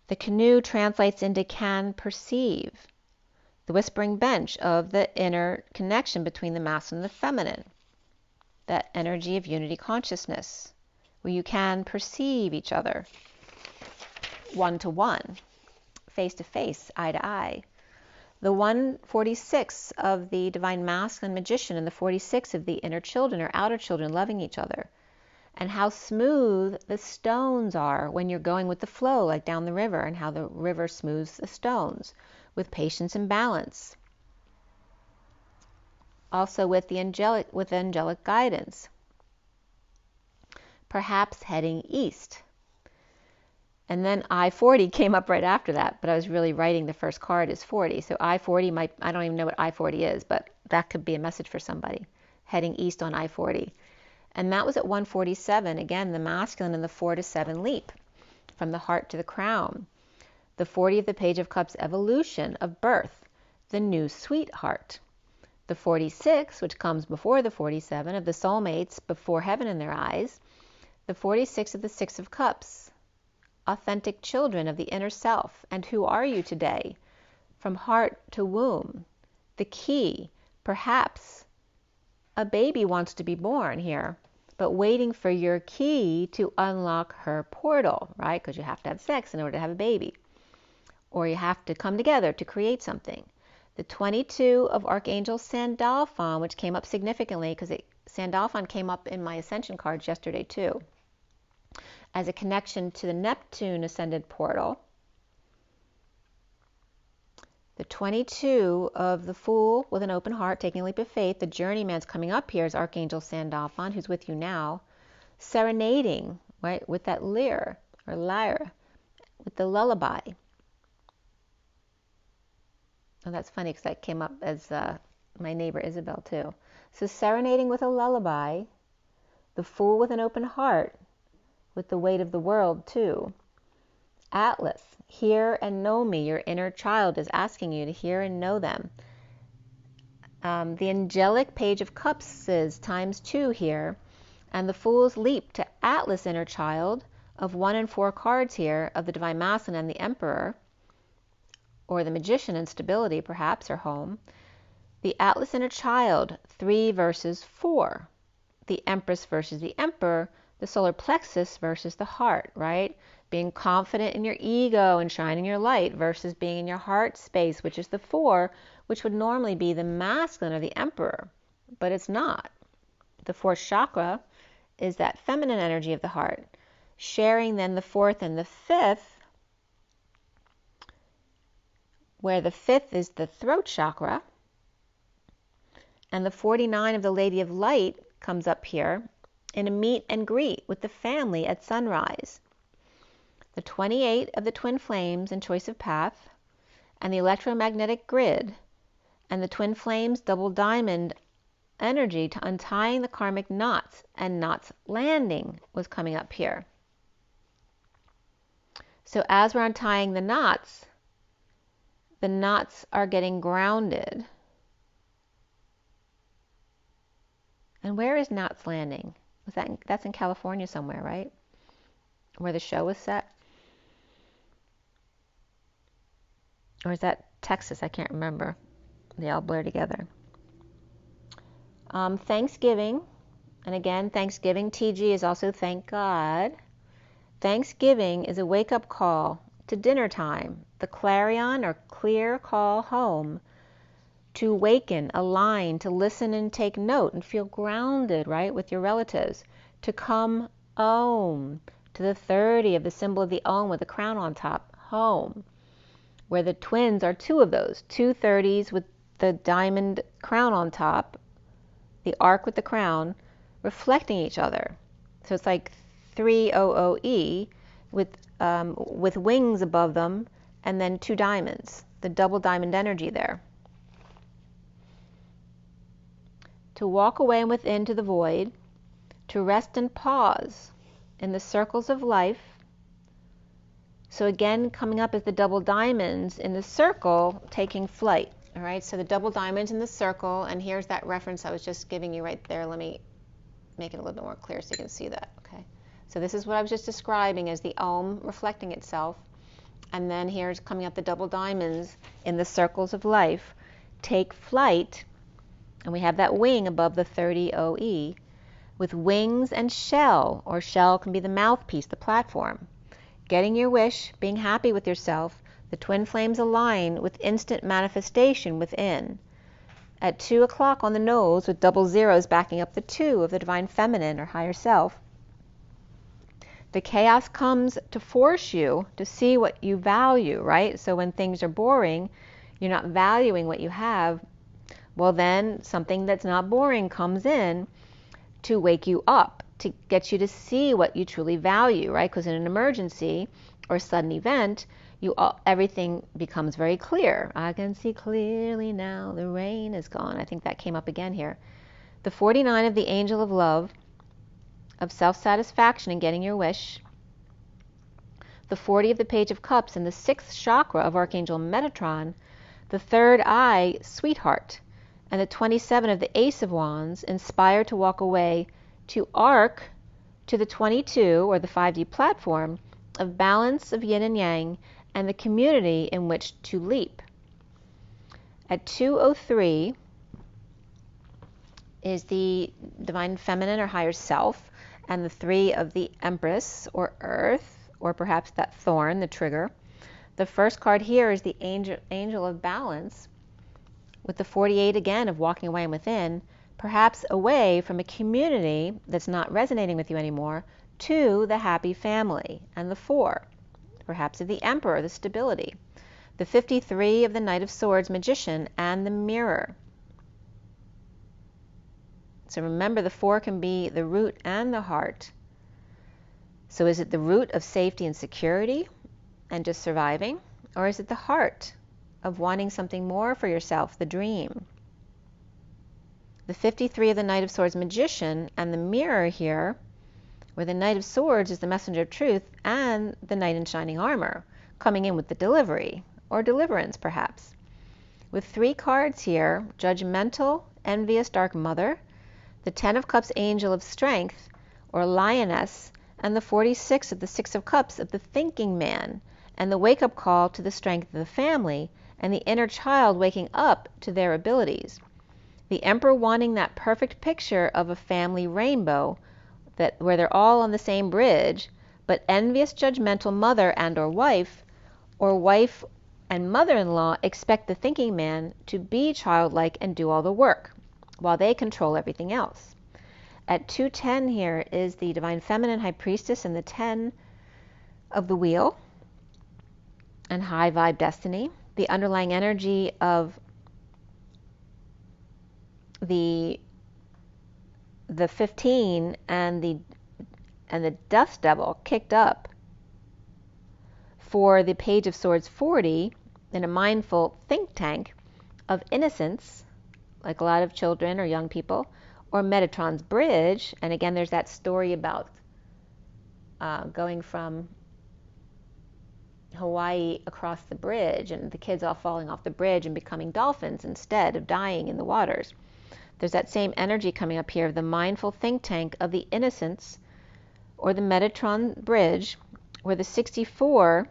The canoe translates into can perceive, the whispering bench of the inner connection between the masculine and the feminine, that energy of unity consciousness, where you can perceive each other, one-to-one, face-to-face, eye-to-eye. The 146 of the Divine Masculine Magician and the 46 of the inner children or outer children loving each other. And how smooth the stones are when you're going with the flow, like down the river, and how the river smooths the stones with patience and balance. Also with angelic guidance. Perhaps heading east. And then I-40 came up right after that, but I was really writing the first card is 40. So I-40 might, I don't even know what I-40 is, but that could be a message for somebody, heading east on I-40. And that was at 147, again, the masculine and the 4 to 7 leap. from the heart to the crown. The 40 of the Page of Cups, evolution of birth, the new sweetheart. The 46, which comes before the 47, of the soulmates before heaven in their eyes. The 46 of the Six of Cups, authentic children of the inner self. And who are you today? From heart to womb. The key, perhaps a baby wants to be born here, but waiting for your key to unlock her portal, right? Because you have to have sex in order to have a baby. Or you have to come together to create something. The 22 of Archangel Sandalphon, which came up significantly because Sandalphon came up in my Ascension cards yesterday too, as a connection to the Neptune ascended portal. The 22 of the Fool with an open heart, taking a leap of faith. The journeyman's coming up here is Archangel Sandalphon, who's with you now, serenading, right, with that lyre, with the lullaby. Oh, that's funny because that came up as my neighbor Isabel too. So serenading with a lullaby, the Fool with an open heart, with the weight of the world too. Atlas, hear and know me. Your inner child is asking you to hear and know them. The angelic Page of Cups is ×2 here, and the Fool's leap to Atlas, inner child, of 1 and 4 cards here, of the Divine Masculine and the Emperor, or the Magician in stability, perhaps, or home. The Atlas inner child, 3 versus 4. The Empress versus the Emperor, the solar plexus versus the heart, right? Being confident in your ego and shining your light versus being in your heart space, which is the 4, which would normally be the masculine or the Emperor, but it's not. The 4th chakra is that feminine energy of the heart. Sharing then the 4th and the 5th, where the 5th is the throat chakra, and the 49 of the Lady of Light comes up here in a meet and greet with the family at sunrise. The 28 of the Twin Flames and Choice of Path, and the electromagnetic grid, and the Twin Flames double diamond energy to untying the karmic knots, and knots landing was coming up here. So as we're untying the knots are getting grounded. And where is Knots Landing? That's in California somewhere, right? Where the show was set? Or is that Texas? I can't remember. They all blur together. Thanksgiving. And again, Thanksgiving, TG is also thank God. Thanksgiving is a wake-up call to dinner time, the clarion or clear call home, to awaken, align, to listen and take note and feel grounded, right, with your relatives, to come home, to the 30 of the symbol of the Om with the crown on top, home, where the twins are 2 of those, 2 30s with the diamond crown on top, the arc with the crown, reflecting each other. So it's like 300E with wings above them, and then 2 diamonds, the double diamond energy there. To walk away and within to the void, to rest and pause in the circles of life. So again, coming up is the double diamonds in the circle, taking flight. All right, so the double diamonds in the circle, and here's that reference I was just giving you right there. Let me make it a little bit more clear so you can see that. Okay, so this is what I was just describing as the Om reflecting itself. And then here's coming up the double diamonds in the circles of life. Take flight, and we have that wing above the 30 OE with wings and shell, or shell can be the mouthpiece, the platform. Getting your wish, being happy with yourself, the twin flames align with instant manifestation within. At 2 o'clock on the nose with double zeros backing up the 2 of the divine feminine or higher self. The chaos comes to force you to see what you value, right? So when things are boring, you're not valuing what you have. Well, then something that's not boring comes in to wake you up, to get you to see what you truly value, right? Because in an emergency or sudden event, everything becomes very clear. I can see clearly now, the rain is gone. I think that came up again here. The 49 of the angel of love, of self-satisfaction and getting your wish. the 40 of the Page of Cups, and the 6th chakra of Archangel Metatron, the 3rd eye, Sweetheart, and the 27 of the Ace of Wands, inspired to walk away to arc to the 22, or the 5D platform, of balance of yin and yang, and the community in which to leap. At 2:03 is the Divine Feminine or Higher Self, and the 3 of the Empress or Earth, or perhaps that thorn, the trigger. The first card here is the Angel of Balance, with the 48 again of walking away and within, perhaps away from a community that's not resonating with you anymore, to the happy family, and the 4, perhaps of the Emperor, the stability. The 53 of the Knight of Swords, Magician, and the Mirror. So remember, the 4 can be the root and the heart. So is it the root of safety and security and just surviving? Or is it the heart of wanting something more for yourself, the dream? The 53 of the Knight of Swords, Magician, and the Mirror here, where the Knight of Swords is the messenger of truth, and the Knight in shining armor, coming in with the delivery, or deliverance perhaps. With 3 cards here, Judgmental, Envious, Dark Mother, the 10 of Cups, Angel of Strength, or Lioness, and the 46 of the 6 of Cups of the Thinking Man, and the wake-up call to the strength of the family, and the inner child waking up to their abilities. The Emperor wanting that perfect picture of a family rainbow, where they're all on the same bridge, but envious, judgmental mother and or wife and mother-in-law expect the thinking man to be childlike and do all the work, while they control everything else. At 2:10 here is the Divine Feminine, High Priestess, and the 10 of the Wheel, and High Vibe Destiny. The underlying energy of the 15 and the Dust Devil kicked up for the Page of Swords 40 in a mindful think tank of innocence, like a lot of children or young people, or Metatron's bridge. And again, there's that story about going from Hawaii across the bridge, and the kids all falling off the bridge and becoming dolphins instead of dying in the waters. There's that same energy coming up here of the mindful think tank of the innocence, or the Metatron bridge, where the 64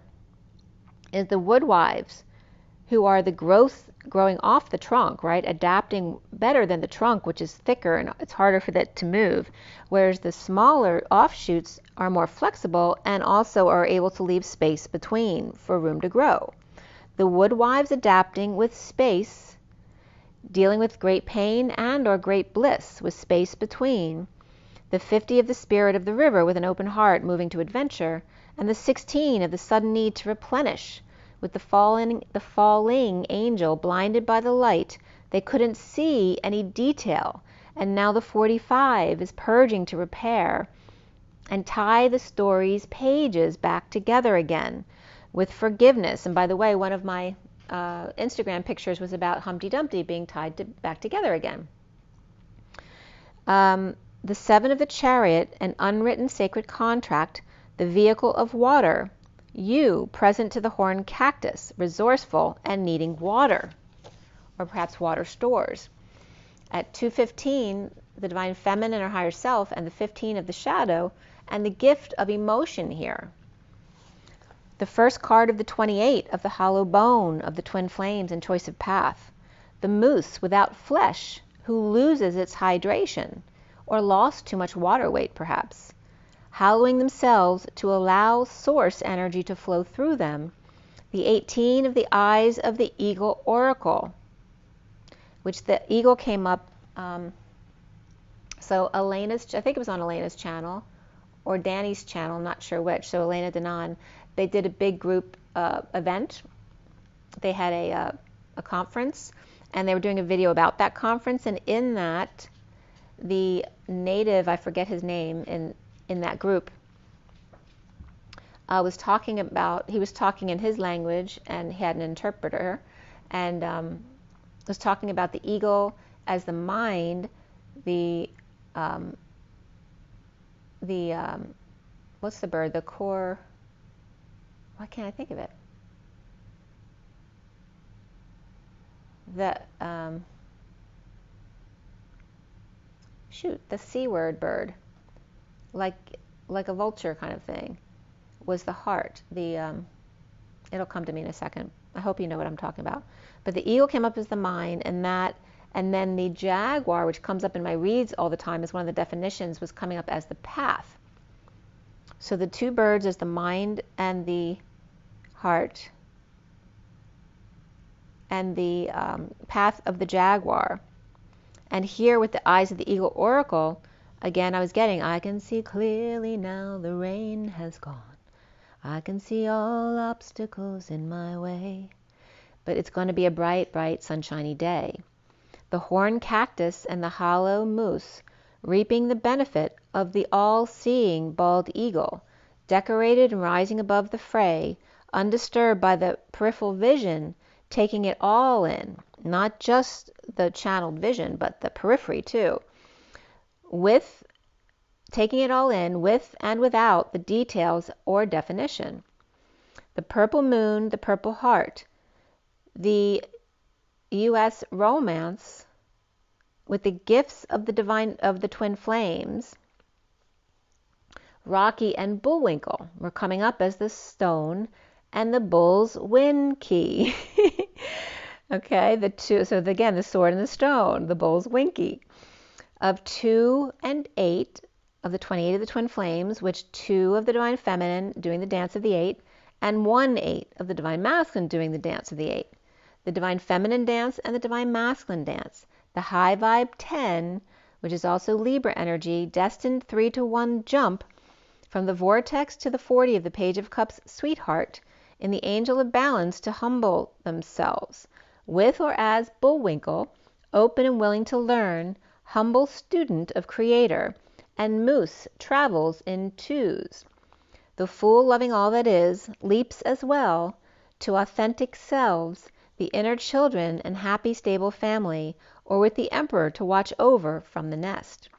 is the woodwives, who are the growing off the trunk, right? Adapting better than the trunk, which is thicker and it's harder for that to move. Whereas the smaller offshoots are more flexible and also are able to leave space between for room to grow. The woodwives adapting with space, dealing with great pain and or great bliss with space between. The 50 of the Spirit of the River with an open heart moving to adventure, and the 16 of the sudden need to replenish, with the falling angel blinded by the light. They couldn't see any detail, and now the 45 is purging to repair and tie the story's pages back together again with forgiveness. And by the way, one of my Instagram pictures was about Humpty Dumpty being tied back together again. The 7 of the Chariot, an unwritten sacred contract, the vehicle of water, you present to the horned cactus, resourceful and needing water, or perhaps water stores. At 2:15, the Divine Feminine or Higher Self, and the 15 of the Shadow, and the gift of emotion here. The first card of the 28 of the Hollow Bone of the Twin Flames and Choice of Path, the moose without flesh who loses its hydration, or lost too much water weight perhaps, hallowing themselves to allow source energy to flow through them. The 18 of the Eyes of the Eagle Oracle, which the eagle came up, so Elena's, I think it was on Elena's channel, or Danny's channel, I'm not sure which, so Elena Denon, they did a big group event. They had a conference, and they were doing a video about that conference, and in that, the native, I forget his name, in that group, was talking about, he was talking in his language, and he had an interpreter, and was talking about the eagle as the mind, what's the bird, the core, Why can't I think of it? The, shoot, the C word bird, like a vulture kind of thing, was the heart. It'll come to me in a second. I hope you know what I'm talking about. But the eagle came up as the mind, and then the jaguar, which comes up in my reads all the time as one of the definitions, was coming up as the path. So the two birds as the mind and the heart, and the path of the jaguar. And here with the eyes of the eagle oracle, again I was getting, I can see clearly now the rain has gone. I can see all obstacles in my way. But it's going to be a bright, bright, sunshiny day. The horned cactus and the hollow moose reaping the benefit of the all-seeing bald eagle, decorated and rising above the fray, undisturbed by the peripheral vision, taking it all in, not just the channeled vision, but the periphery too, with taking it all in, with and without the details or definition. The purple moon, the purple heart, the U.S. romance with the gifts of the divine, of the twin flames, Rocky and Bullwinkle were coming up as the stone and the bull's win key. Okay, the two, so again, the sword and the stone, the bull's winky. Of 2 and 8 of the 28 of the twin flames, which 2 of the divine feminine doing the dance of the 8, and 1/8 of the divine masculine doing the dance of the 8. The divine feminine dance and the divine masculine dance. The high vibe 10, which is also Libra energy, destined 3-to-1 jump from the vortex to the 40 of the Page of Cups sweetheart in the angel of balance to humble themselves, with or as Bullwinkle, open and willing to learn, humble student of Creator, and Moose travels in 2s. The fool loving all that is, leaps as well to authentic selves, the inner children and happy stable family, or with the emperor to watch over from the nest.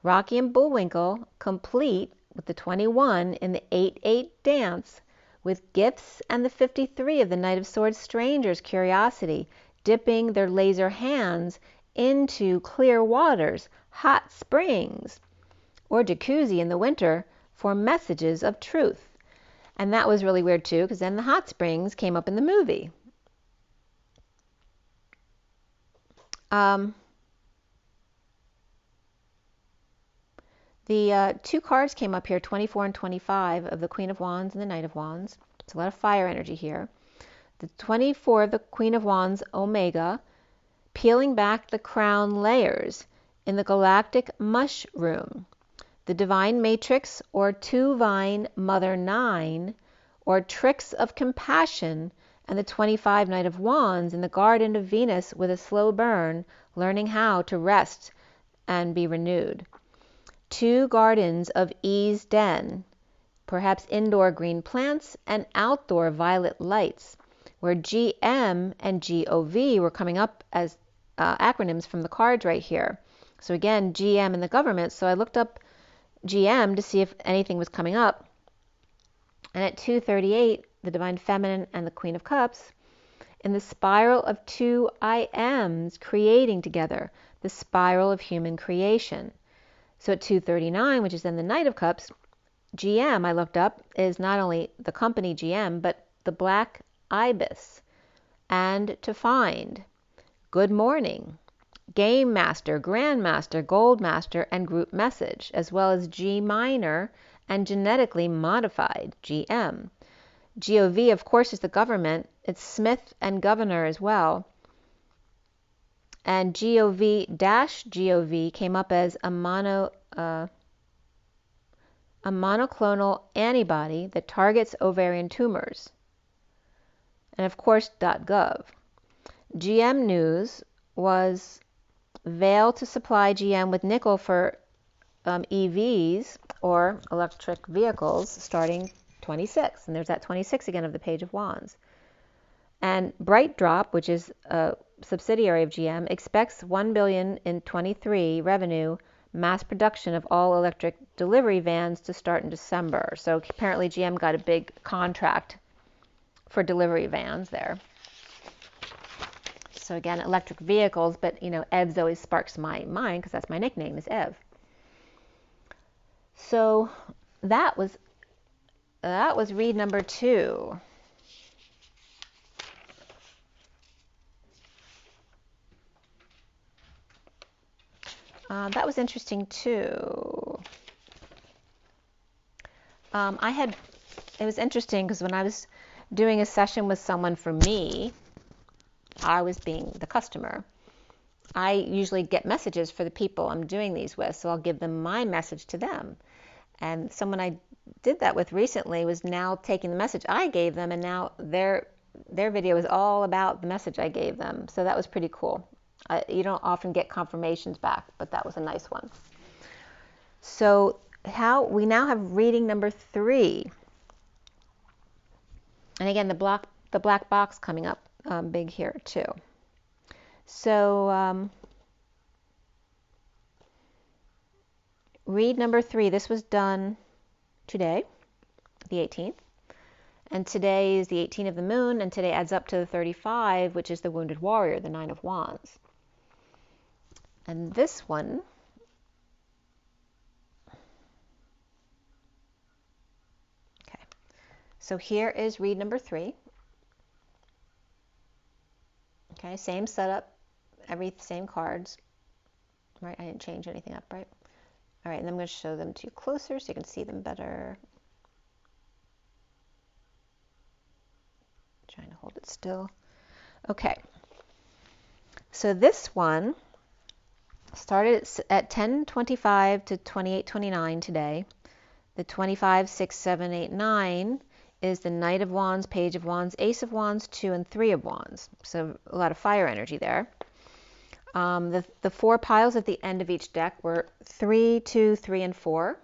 Rocky and Bullwinkle complete with the 21 in the 8-8 dance, with gifts and the 53 of the Knight of Swords stranger's curiosity, dipping their laser hands into clear waters, hot springs, or jacuzzi in the winter for messages of truth. And that was really weird too, because then the hot springs came up in the movie. The 2 cards came up here, 24 and 25, of the Queen of Wands and the Knight of Wands. It's a lot of fire energy here. The 24 of the Queen of Wands, Omega, peeling back the crown layers in the galactic mushroom. The Divine Matrix, or 2-Vine Mother 9, or Tricks of Compassion, and the 25 Knight of Wands in the Garden of Venus with a slow burn, learning how to rest and be renewed. 2 Gardens of Ease Den, perhaps indoor green plants and outdoor violet lights, where GM and GOV were coming up as acronyms from the cards right here. So again, GM in the government, so I looked up GM to see if anything was coming up. And at 2:38, the Divine Feminine and the Queen of Cups, in the spiral of 2 I Ams creating together, the spiral of human creation. So at 2:39, which is then the Knight of Cups, GM, I looked up, is not only the company GM, but the Black Ibis. And to find, Good Morning, Game Master, Grandmaster, Gold Master, and Group Message, as well as G minor and genetically modified GM. GOV, of course, is the government. It's Smith and Governor as well. And GOV-GOV came up as a monoclonal antibody that targets ovarian tumors. And of course, .gov. GM News was Vail to supply GM with nickel for EVs, or electric vehicles, starting 26. And there's that 26 again of the Page of Wands. And Bright Drop, which is a subsidiary of GM, expects $1 billion in 23 revenue, mass production of all electric delivery vans to start in December. So apparently GM got a big contract for delivery vans there. So again, electric vehicles, but you know, Ev's always sparks my mind because that's my nickname is Ev. So that was read number 2. That was interesting too. It was interesting because when I was doing a session with someone for me, I was being the customer. I usually get messages for the people I'm doing these with, so I'll give them my message to them. And someone I did that with recently was now taking the message I gave them, and now their video is all about the message I gave them. So that was pretty cool. You don't often get confirmations back, but that was a nice one. So we now have reading number 3. And again, the black box coming up big here too. So read number 3. This was done today, the 18th. And today is the 18th of the moon, and today adds up to the 35, which is the Wounded Warrior, the 9 of Wands. And this one, okay, so here is read number 3. Okay, same setup, same cards, right? I didn't change anything up, right? All right, and I'm going to show them to you closer so you can see them better. Trying to hold it still. Okay, so this one started at 10:25 to 28:29 today. The 25, 6, 7, 8, 9 is the Knight of Wands, Page of Wands, Ace of Wands, 2 and 3 of Wands. So a lot of fire energy there. The 4 piles at the end of each deck were 3, 2, 3, and 4.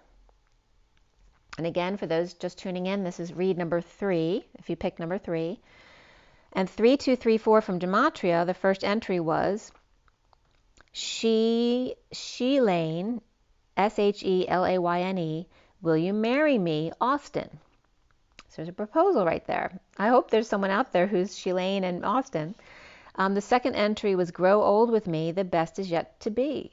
And again, for those just tuning in, this is read number 3, if you pick number 3. And 3, 2, 3, 4 from Gematria, the first entry was Shelane, Shelane, will you marry me, Austin? So there's a proposal right there. I hope there's someone out there who's Shelane and Austin. The second entry was grow old with me, the best is yet to be.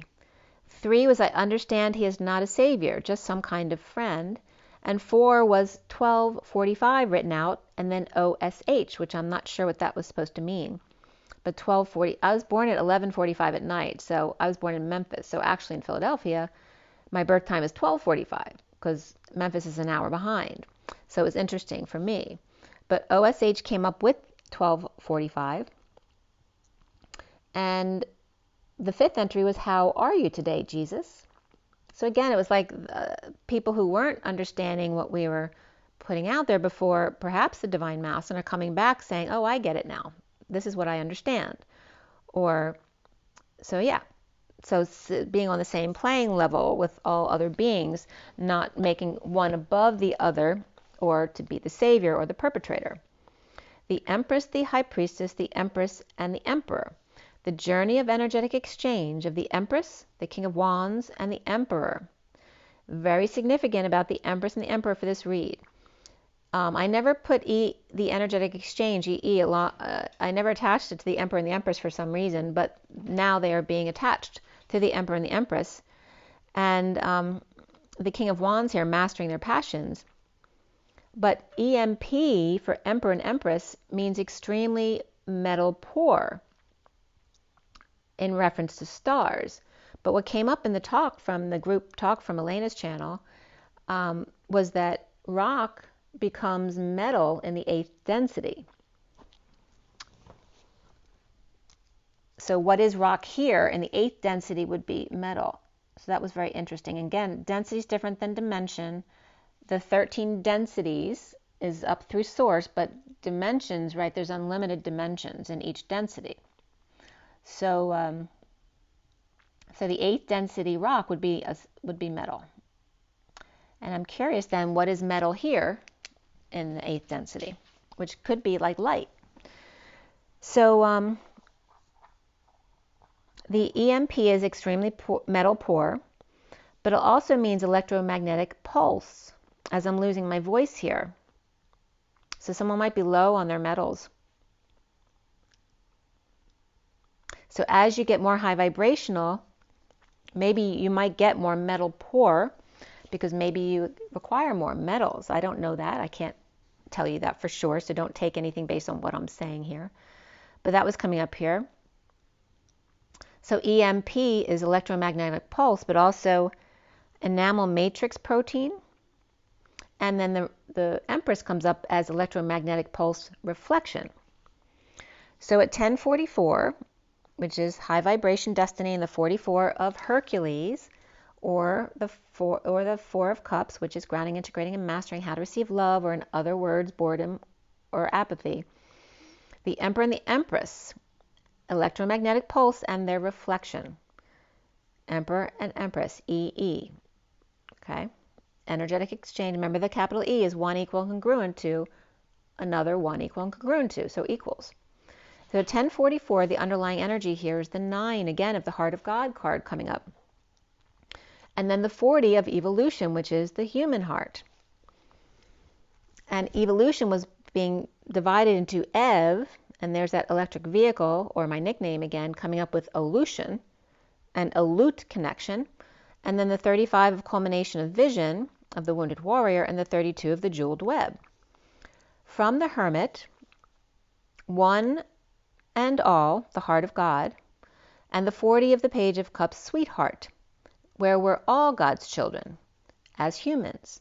3 was I understand he is not a savior, just some kind of friend. And 4 was 12:45 written out, and then OSH, which I'm not sure what that was supposed to mean. But 12:40, I was born at 11:45 at night, so I was born in Memphis. So actually in Philadelphia, my birth time is 12:45 because Memphis is an hour behind. So it was interesting for me. But OSH came up with 12:45. And the 5th entry was, how are you today, Jesus? So again, it was like people who weren't understanding what we were putting out there before, perhaps the Divine Masculine, are coming back saying, oh, I get it now. This is what I understand. Or, so yeah. So being on the same playing level with all other beings, not making one above the other, or to be the savior or the perpetrator. The Empress, the High Priestess, the Empress, and the Emperor. The journey of energetic exchange of the Empress, the King of Wands, and the Emperor. Very significant about the Empress and the Emperor for this read. I never put the energetic exchange, EE, I never attached it to the Emperor and the Empress for some reason, but now they are being attached to the Emperor and the Empress. And the King of Wands here, mastering their passions. But EMP for Emperor and Empress means extremely metal poor, in reference to stars. But what came up in the talk from the group talk from Elena's channel was that rock becomes metal in the 8th density. So what is rock here in the 8th density would be metal. So that was very interesting. Again, density is different than dimension. The 13 densities is up through source, but dimensions, right, there's unlimited dimensions in each density. So, so the 8th density rock would be metal. And I'm curious then, what is metal here in the 8th density, which could be like light. So the EMP is extremely metal poor, but it also means electromagnetic pulse. As I'm losing my voice here, So someone might be low on their metals. So as you get more high vibrational, maybe you might get more metal poor because maybe you require more metals. I don't know that. I can't tell you that for sure, so don't take anything based on what I'm saying here. But that was coming up here. So EMP is electromagnetic pulse, but also enamel matrix protein. And then the Empress comes up as electromagnetic pulse reflection. So at 1044, which is high vibration destiny in the 44 of Hercules, or the Four of Cups, which is grounding, integrating, and mastering how to receive love, or in other words, boredom or apathy. The Emperor and the Empress, electromagnetic pulse and their reflection. Emperor and Empress, EE. Okay? Energetic exchange. Remember, the capital E is 1 equal and congruent to another 1 equal and congruent to, so equals. So 1044, the underlying energy here is the 9, again, of the Heart of God card coming up. And then the 40 of evolution, which is the human heart. And evolution was being divided into Ev, and there's that electric vehicle, or my nickname again, coming up with Elution, and Elut connection. And then the 35 of culmination of vision, of the wounded warrior, and the 32 of the jeweled web. From the Hermit, one and all, the heart of God, and the 40 of the Page of Cups, sweetheart, where we're all God's children, as humans.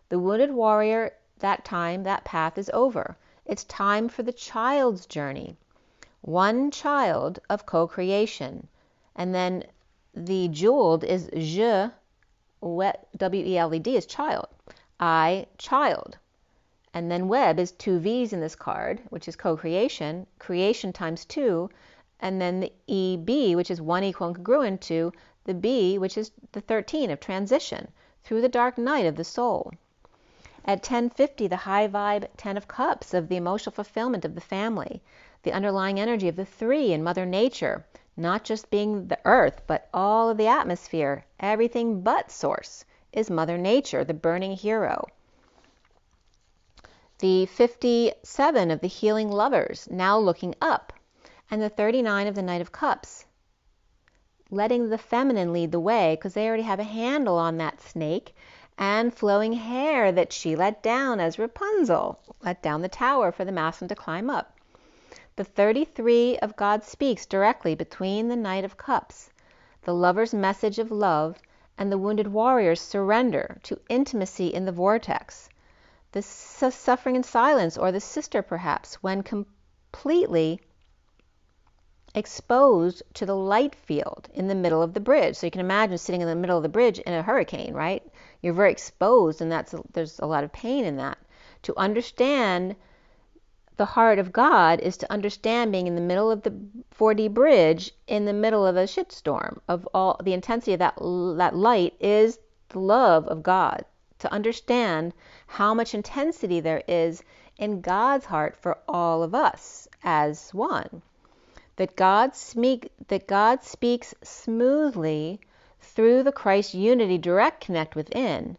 The wounded warrior, that time, that path is over. It's time for the child's journey. One child of co-creation. And then the jeweled is je, W-E-L-E-D is child. I, child. And then web is 2 V's in this card, which is co-creation, creation times 2, and then the EB, which is 1 equal and congruent to the B, which is the 13 of transition, through the dark night of the soul. At 1050, the high vibe 10 of Cups of the emotional fulfillment of the family, the underlying energy of the 3 in Mother Nature, not just being the earth, but all of the atmosphere, everything but source, is Mother Nature, the burning hero. The 57 of the healing lovers, now looking up, and the 39 of the Knight of Cups, letting the feminine lead the way, because they already have a handle on that snake, and flowing hair that she let down as Rapunzel, let down the tower for the masculine to climb up. The 33 of God speaks directly between the Knight of Cups, the lover's message of love, and the wounded warrior's surrender to intimacy in the vortex. The suffering in silence, or the sister perhaps, when completely exposed to the light field in the middle of the bridge. So you can imagine sitting in the middle of the bridge in a hurricane, right? You're very exposed, and there's a lot of pain in that. To understand the heart of God is to understand being in the middle of the 4D bridge, in the middle of a shitstorm, of all the intensity of that light is the love of God. To understand how much intensity there is in God's heart for all of us as one. That God speaks smoothly through the Christ unity direct connect within.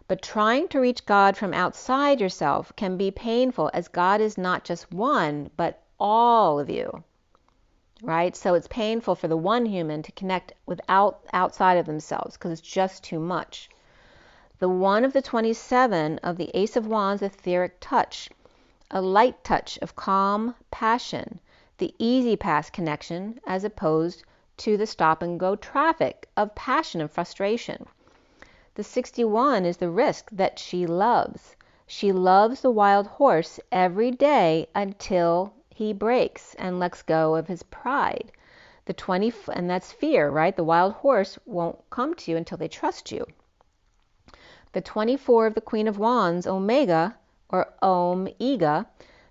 But trying to reach God from outside yourself can be painful, as God is not just one, but all of you. Right? So it's painful for the one human to connect outside of themselves, because it's just too much. The 1 of the 27 of the Ace of Wands, etheric touch, a light touch of calm passion, the easy pass connection as opposed to the stop and go traffic of passion and frustration. The 61 is the risk that she loves. She loves the wild horse every day until he breaks and lets go of his pride. The 20, and that's fear, right? The wild horse won't come to you until they trust you. The 24 of the Queen of Wands, Omega, or Om-Ega,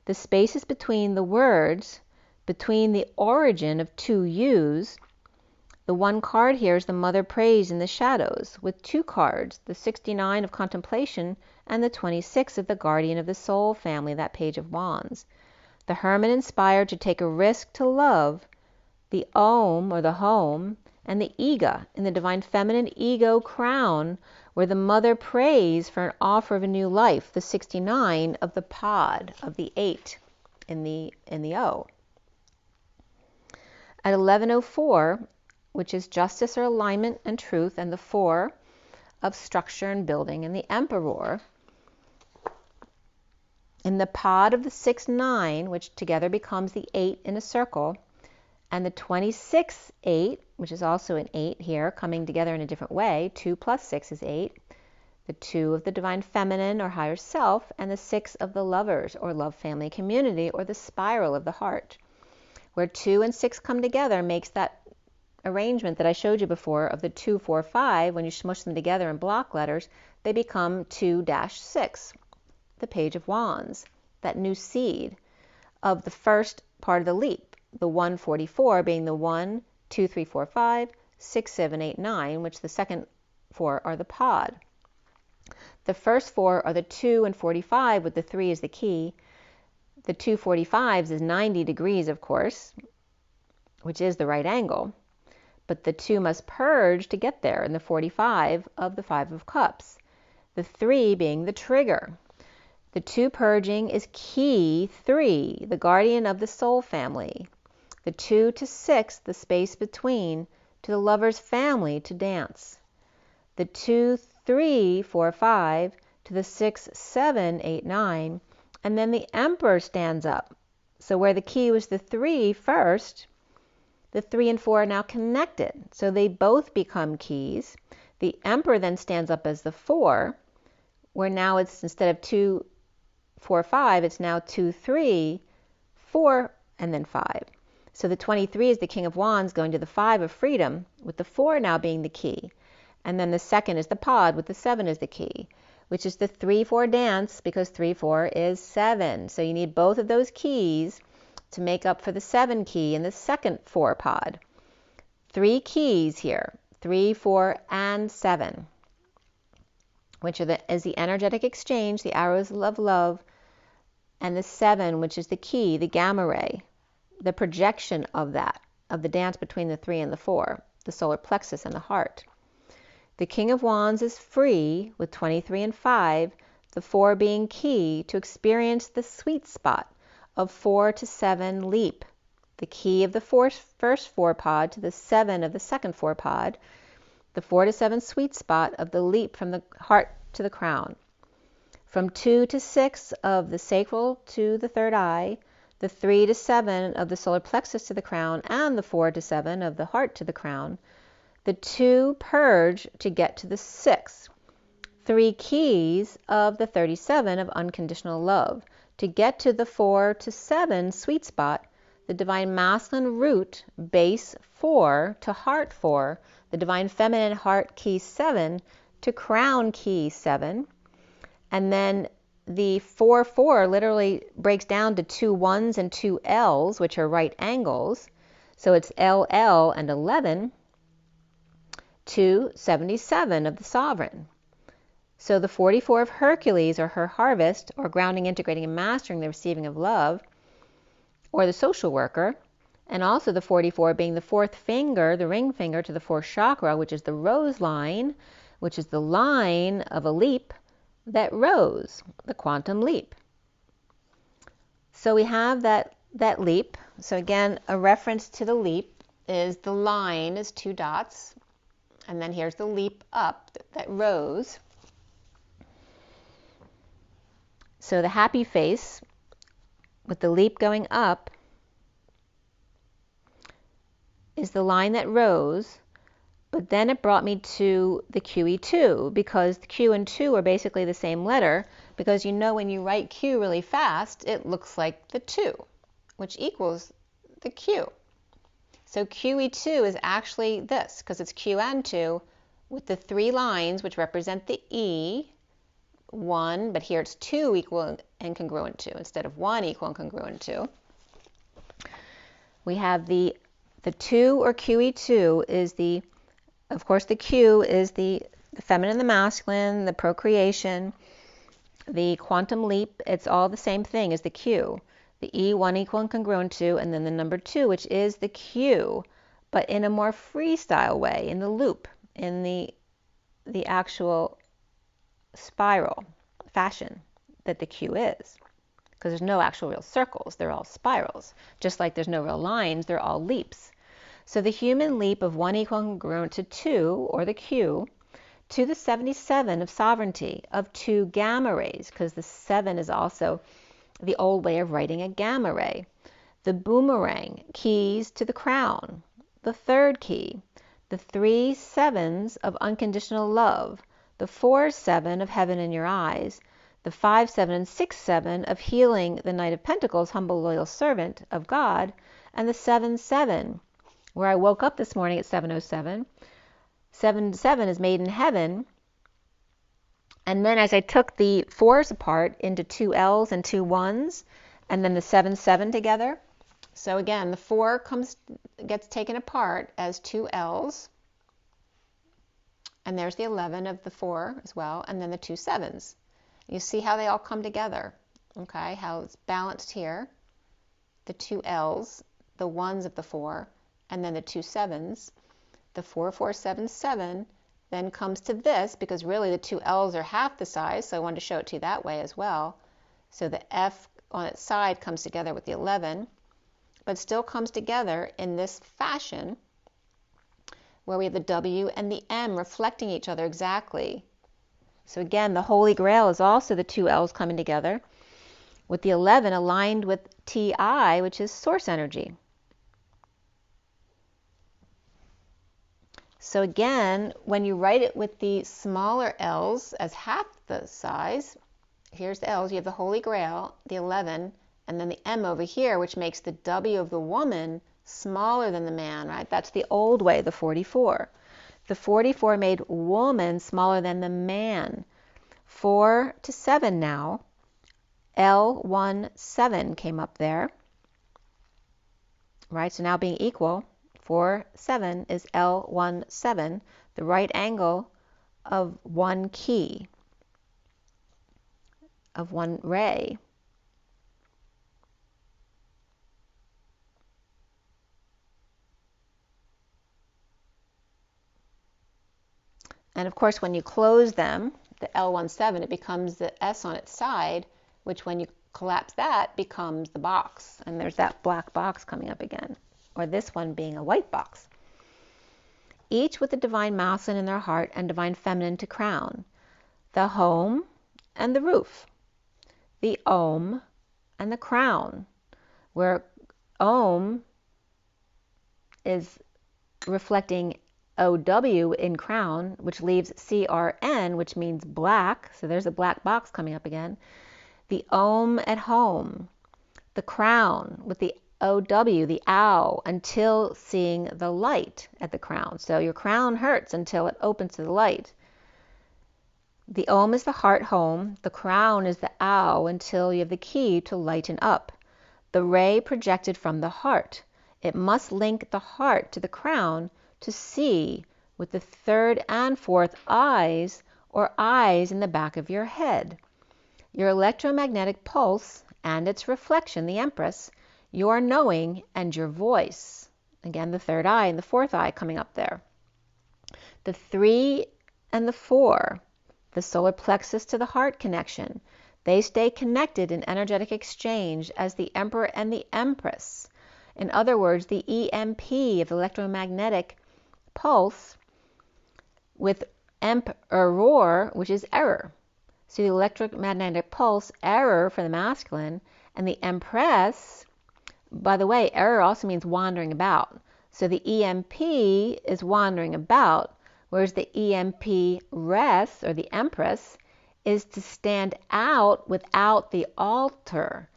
the spaces between the words, between the origin of 2 U's. The 1 card here is the Mother Praise in the shadows, with 2 cards, the 69 of Contemplation and the 26 of the Guardian of the Soul family, that Page of Wands. The Hermit inspired to take a risk to love, the Om, or the home, and the Ega in the Divine Feminine Ego crown, where the mother prays for an offer of a new life, the 69 of the pod, of the 8 in the O. At 1104, which is justice or alignment and truth, and the 4 of structure and building, and the emperor, in the pod of the 6-9, which together becomes the 8 in a circle, and the 26-8, which is also an 8 here, coming together in a different way. 2 plus 6 is 8. The 2 of the divine feminine or higher self, and the 6 of the lovers or love family community, or the spiral of the heart. Where 2 and 6 come together makes that arrangement that I showed you before of the 2, 4, 5. When you smush them together in block letters, they become 2-6, the Page of Wands, that new seed of the first part of the leap, the 144 being the 1, 2, 3, 4, 5, 6, 7, 8, 9, which the second 4 are the pod. The first 4 are the 2 and 45, with the 3 as the key. The 245s is 90 degrees, of course, which is the right angle. But the 2 must purge to get there, in the 45 of the 5 of Cups. The 3 being the trigger. The 2 purging is key 3, the guardian of the soul family. The 2 to 6, the space between, to the lover's family to dance. The 2, 3, 4, 5, to the 6, 7, 8, 9, and then the emperor stands up. So where the key was the 3 first, the 3 and 4 are now connected. So they both become keys. The emperor then stands up as the 4, where now it's, instead of 2, 4, 5, it's now 2, 3, 4, and then 5. So the 23 is the King of Wands going to the 5 of freedom, with the 4 now being the key. And then the second is the pod, with the 7 as the key, which is the 3-4 dance, because 3-4 is 7. So you need both of those keys to make up for the 7 key in the second 4 pod. 3 keys here, 3, 4, and 7, which is the energetic exchange, the arrows of love, and the 7, which is the key, the gamma ray, the projection of that, of the dance between the 3 and the 4, the solar plexus and the heart. The King of Wands is free, with 23 and 5, the 4 being key, to experience the sweet spot of 4 to 7 leap, the key of the first 4 pod to the 7 of the second 4 pod, the 4 to 7 sweet spot of the leap from the heart to the crown. From 2 to 6 of the sacral to the third eye, the 3 to 7 of the solar plexus to the crown, and the 4 to 7 of the heart to the crown. The 2 purge to get to the 6. 3 keys of the 37 of unconditional love to get to the 4 to 7 sweet spot, the divine masculine root, base 4 to heart 4, the divine feminine heart key 7 to crown key 7. And then the 4-4 literally breaks down to 2 1s and 2 L's, which are right angles. So it's LL and 11 to 77 of the sovereign. So the 44 of Hercules, or her harvest, or grounding, integrating, and mastering the receiving of love, or the social worker, and also the 44 being the 4th finger, the ring finger, to the 4th chakra, which is the rose line, which is the line of a leap that rose, the quantum leap. So we have that leap. So again, a reference to the leap is the line is 2 dots, and then here's the leap up that rose. So the happy face with the leap going up is the line that rose, but then it brought me to the QE2, because Q and 2 are basically the same letter, because you know when you write Q really fast, it looks like the 2, which equals the Q. So QE2 is actually this, because it's Q and 2, with the 3 lines, which represent the E, 1, but here it's 2 equal and congruent to, instead of 1 equal and congruent to. We have the 2, or QE2, is the, of course, the Q is the feminine, the masculine, the procreation, the quantum leap. It's all the same thing as the Q. The E, 1 equal and congruent to, and then the number 2, which is the Q, but in a more freestyle way, in the loop, in the actual spiral fashion that the Q is, because there's no actual real circles. They're all spirals. Just like there's no real lines, they're all leaps. So the human leap of 1 equal congruent to 2, or the Q, to the 77 of sovereignty of 2 gamma rays, because the 7 is also the old way of writing a gamma ray. The boomerang keys to the crown, the 3rd key, the 3 sevens of unconditional love, the 4-7 of heaven in your eyes, the 5-7 and 6-7 of healing, the Knight of Pentacles, humble loyal servant of God, and the 7-7, where I woke up this morning at 7:07. 7-7 is made in heaven. And then as I took the 4s apart into 2 L's and 2 1s, and then the 7-7 together. So again, the 4 gets taken apart as 2 L's. And there's the 11 of the 4 as well, and then the 2 7s. You see how they all come together, okay? How it's balanced here. The 2 L's, the 1s of the 4, and then the 2 7s. The 4, 4, 7, 7 then comes to this, because really the 2 L's are half the size, so I wanted to show it to you that way as well. So the F on its side comes together with the 11, but still comes together in this fashion where we have the W and the M reflecting each other exactly. So again, the Holy Grail is also the 2 L's coming together with the 11 aligned with TI, which is source energy. So again, when you write it with the smaller L's as half the size, here's the L's, you have the Holy Grail, the 11, and then the M over here, which makes the W of the woman smaller than the man, right? That's the old way, the 44. The 44 made woman smaller than the man. 4 to 7 now. L17 came up there, right? So now being equal, 4, 7 is L17, the right angle of 1 key, of 1 ray. And of course, when you close them, the L17, it becomes the S on its side, which when you collapse that becomes the box. And there's that black box coming up again, or this one being a white box. Each with the divine masculine in their heart and divine feminine to crown. The home and the roof. The Om and the crown, where Om is reflecting OW in crown, which leaves CRN, which means black. So there's a black box coming up again. The Om at home. The crown with the OW, the ow, until seeing the light at the crown. So your crown hurts until it opens to the light. The Om is the heart home. The crown is the ow until you have the key to lighten up. The ray projected from the heart. It must link the heart to the crown to see with the 3rd and 4th eyes, or eyes in the back of your head. Your electromagnetic pulse and its reflection, the Empress, your knowing and your voice. Again, the 3rd eye and the 4th eye coming up there. The 3 and the 4, the solar plexus to the heart connection. They stay connected in energetic exchange as the Emperor and the Empress. In other words, the EMP of electromagnetic pulse with emperor, which is error. So the electromagnetic pulse, error for the masculine, and the Empress, by the way, error also means wandering about. So the EMP is wandering about, whereas the EMP res, or the Empress, is to stand out without the altar,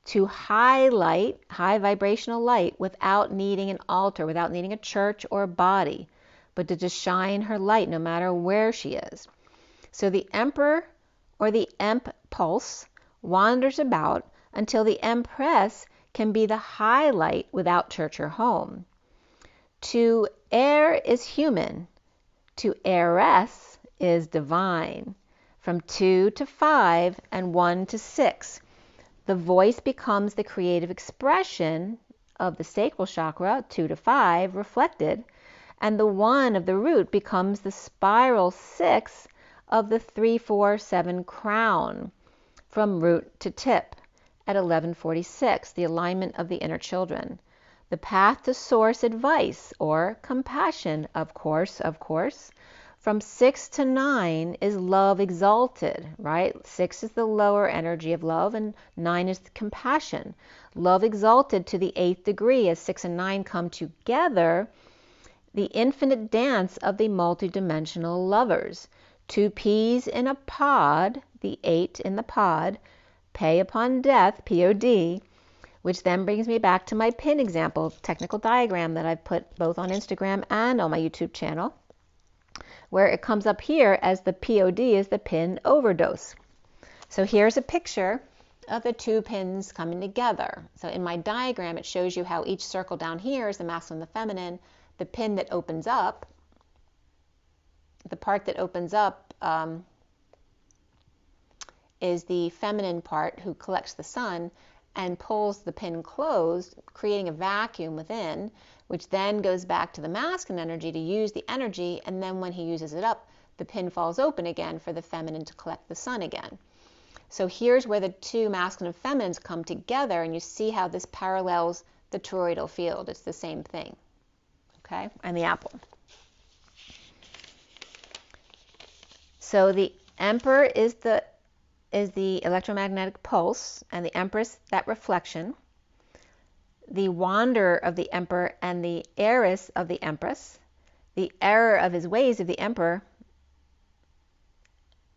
to highlight high vibrational light without needing an altar, without needing a church or a body, but to just shine her light no matter where she is. So the Emperor, or the Emp pulse, wanders about until the Empress can be the highlight without church or home. To err is human, to heiress is divine. From 2 to 5 and 1 to 6. The voice becomes the creative expression of the sacral chakra, 2 to 5, reflected, and the 1 of the root becomes the spiral 6 of the 3-4-7 crown from root to tip at 1146, the alignment of the inner children. The path to source advice or compassion, of course, from 6 to 9 is love exalted, right? 6 is the lower energy of love and 9 is compassion. Love exalted to the 8th degree as 6 and 9 come together, the infinite dance of the multidimensional lovers. 2 peas in a pod, the 8 in the pod, pay upon death, P-O-D, which then brings me back to my pin example, technical diagram that I've put both on Instagram and on my YouTube channel, where it comes up here as the P-O-D is the pin overdose. So here's a picture of the 2 pins coming together. So in my diagram, it shows you how each circle down here is the masculine and the feminine. The pin that opens up, the part that opens up is the feminine part who collects the sun and pulls the pin closed, creating a vacuum within, which then goes back to the masculine energy to use the energy, and then when he uses it up, the pin falls open again for the feminine to collect the sun again. So here's where the 2 masculine and feminines come together, and you see how this parallels the toroidal field. It's the same thing, okay, and the apple. So the Emperor is the electromagnetic pulse, and the Empress, that reflection. The Wanderer of the Emperor and the Heiress of the Empress. The error of his ways of the Emperor,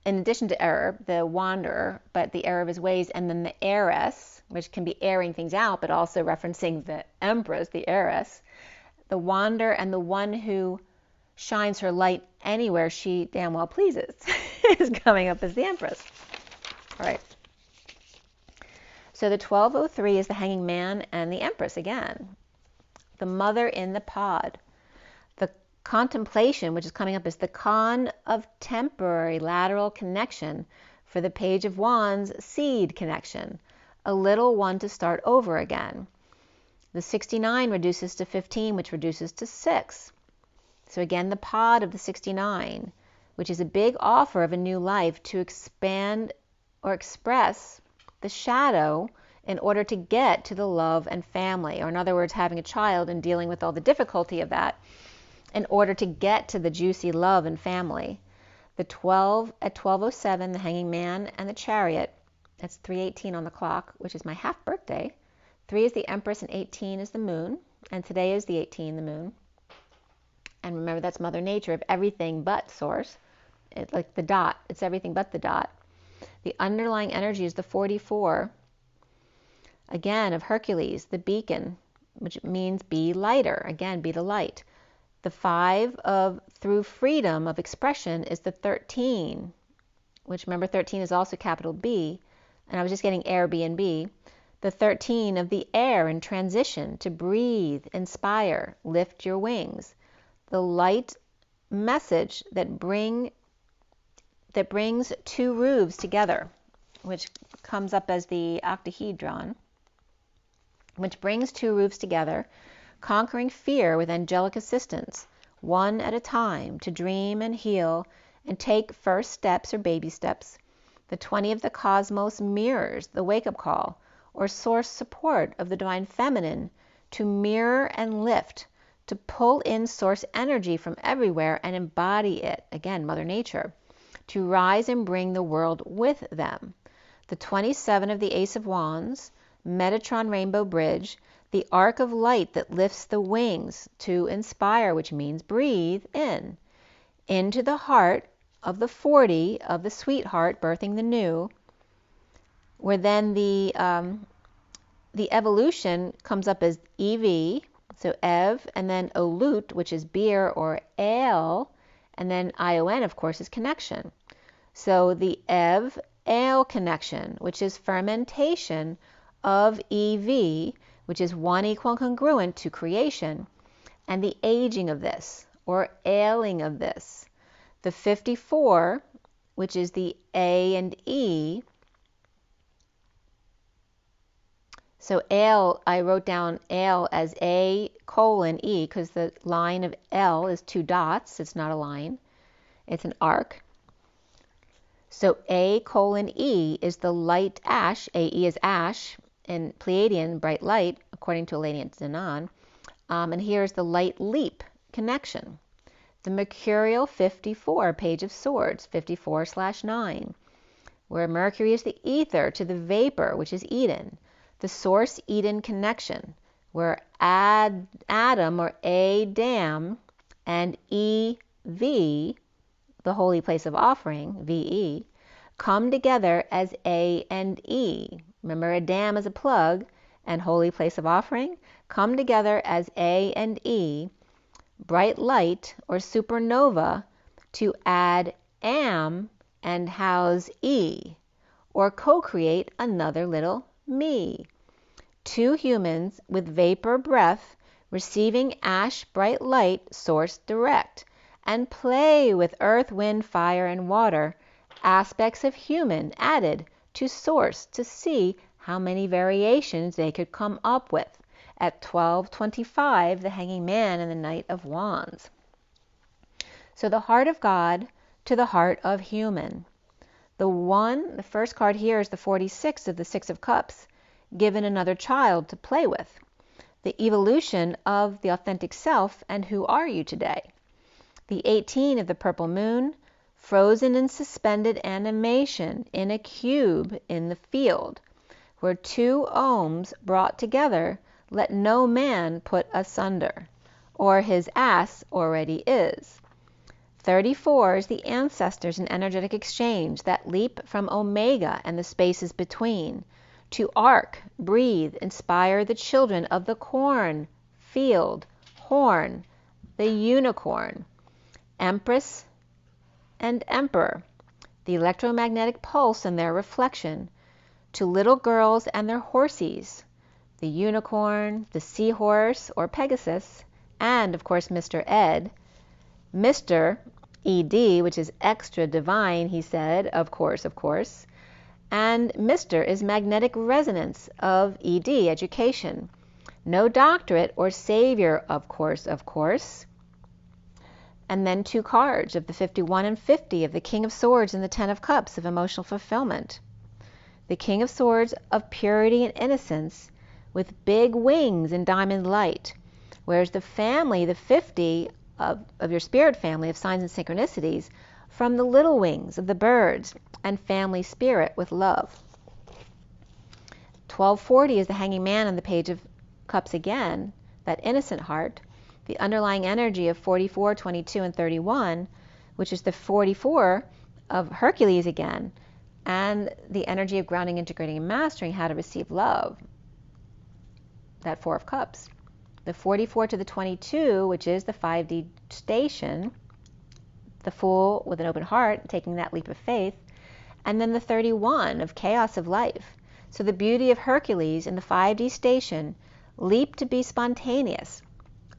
in addition to error, the Wanderer, but the error of his ways, and then the Heiress, which can be airing things out, but also referencing the Empress, the Heiress. The Wanderer and the one who shines her light anywhere she damn well pleases is coming up as the Empress. All right. So the 1203 is the Hanging Man and the Empress again. The Mother in the Pod. The Contemplation, which is coming up as the Con of temporary lateral connection for the Page of Wands seed connection. A little one to start over again. The 69 reduces to 15, which reduces to 6. So again, the pod of the 69, which is a big offer of a new life to expand or express the shadow in order to get to the love and family, or in other words, having a child and dealing with all the difficulty of that in order to get to the juicy love and family. The 12 at 1207, the Hanging Man and the Chariot. That's 3:18 on the clock, which is my half birthday. 3 is the Empress and 18 is the moon, and today is the 18, the moon. And remember, that's Mother Nature of everything but source. It's like the dot. It's everything but the dot. The underlying energy is the 44. Again, of Hercules, the beacon, which means be lighter. Again, be the light. The 5 of through freedom of expression is the 13, which remember 13 is also capital B. And I was just getting Airbnb. The 13 of the air in transition, to breathe, inspire, lift your wings. The light message that brings 2 roofs together, which comes up as the octahedron, which brings 2 roofs together, conquering fear with angelic assistance, one at a time, to dream and heal and take first steps or baby steps. The 20 of the cosmos mirrors the wake-up call or source support of the divine feminine to mirror and lift, to pull in source energy from everywhere and embody it, again, Mother Nature, to rise and bring the world with them. The 27 of the Ace of Wands, Metatron Rainbow Bridge, the arc of light that lifts the wings to inspire, which means breathe in, into the heart of the 40 of the sweetheart, birthing the new, where then the evolution comes up as EV, so Ev, and then Olut, which is beer or ale, and then ION, of course, is connection. So the Ev ale connection, which is fermentation of EV, which is 1 equal congruent to creation, and the aging of this, or ailing of this. The 54, which is the A and E. So ale, I wrote down ale as A:(E) because the line of L is 2 dots. It's not a line. It's an arc. So A:E is the light ash. AE is ash, and Pleiadian, bright light, according to Elenian Denon. And here's the light leap connection. The Mercurial 54, Page of Swords, 54/9, where Mercury is the ether to the vapor, which is Eden. The Source Eden connection, where Adam or Adam and EV, the holy place of offering, VE, come together as A and E. Remember, Adam is a plug, and holy place of offering come together as A and E, bright light or supernova, to add Am and house E, or co-create another little me. Two humans with vapor breath receiving ash bright light source direct, and play with earth, wind, fire, and water, aspects of human added to source to see how many variations they could come up with. At 12:25, the Hanging Man and the Knight of Wands. So the heart of God to the heart of human. The first card here is the 46 of the Six of Cups, given another child to play with. The evolution of the authentic self, and who are you today? The 18 of the Purple Moon, frozen in suspended animation in a cube in the field, where two ohms brought together, let no man put asunder, or his ass already is. 34 is the ancestors in energetic exchange that leap from Omega and the spaces between, to arc, breathe, inspire the children of the corn, field, horn, the unicorn, Empress and Emperor, the electromagnetic pulse and their reflection, to little girls and their horsies, the unicorn, the seahorse or Pegasus, and of course Mr. Ed. Mr. ED, which is extra divine, he said, of course. And Mr. is magnetic resonance of ED, education. No doctorate or savior, of course. And then two cards of the 51 and 50 of the King of Swords and the 10 of Cups of emotional fulfillment. The King of Swords of purity and innocence with big wings and diamond light, whereas the family, the 50 of your spirit family of signs and synchronicities, from the little wings of the birds and family spirit with love. 1240 is the Hanging Man and the Page of Cups again, that innocent heart, the underlying energy of 44, 22, and 31, which is the 44 of Hercules again, and the energy of grounding, integrating, and mastering how to receive love, that 4 of Cups. The 44 to the 22, which is the 5D station, the Fool with an open heart, taking that leap of faith, and then the 31 of chaos of life. So the beauty of Hercules in the 5D station, leap to be spontaneous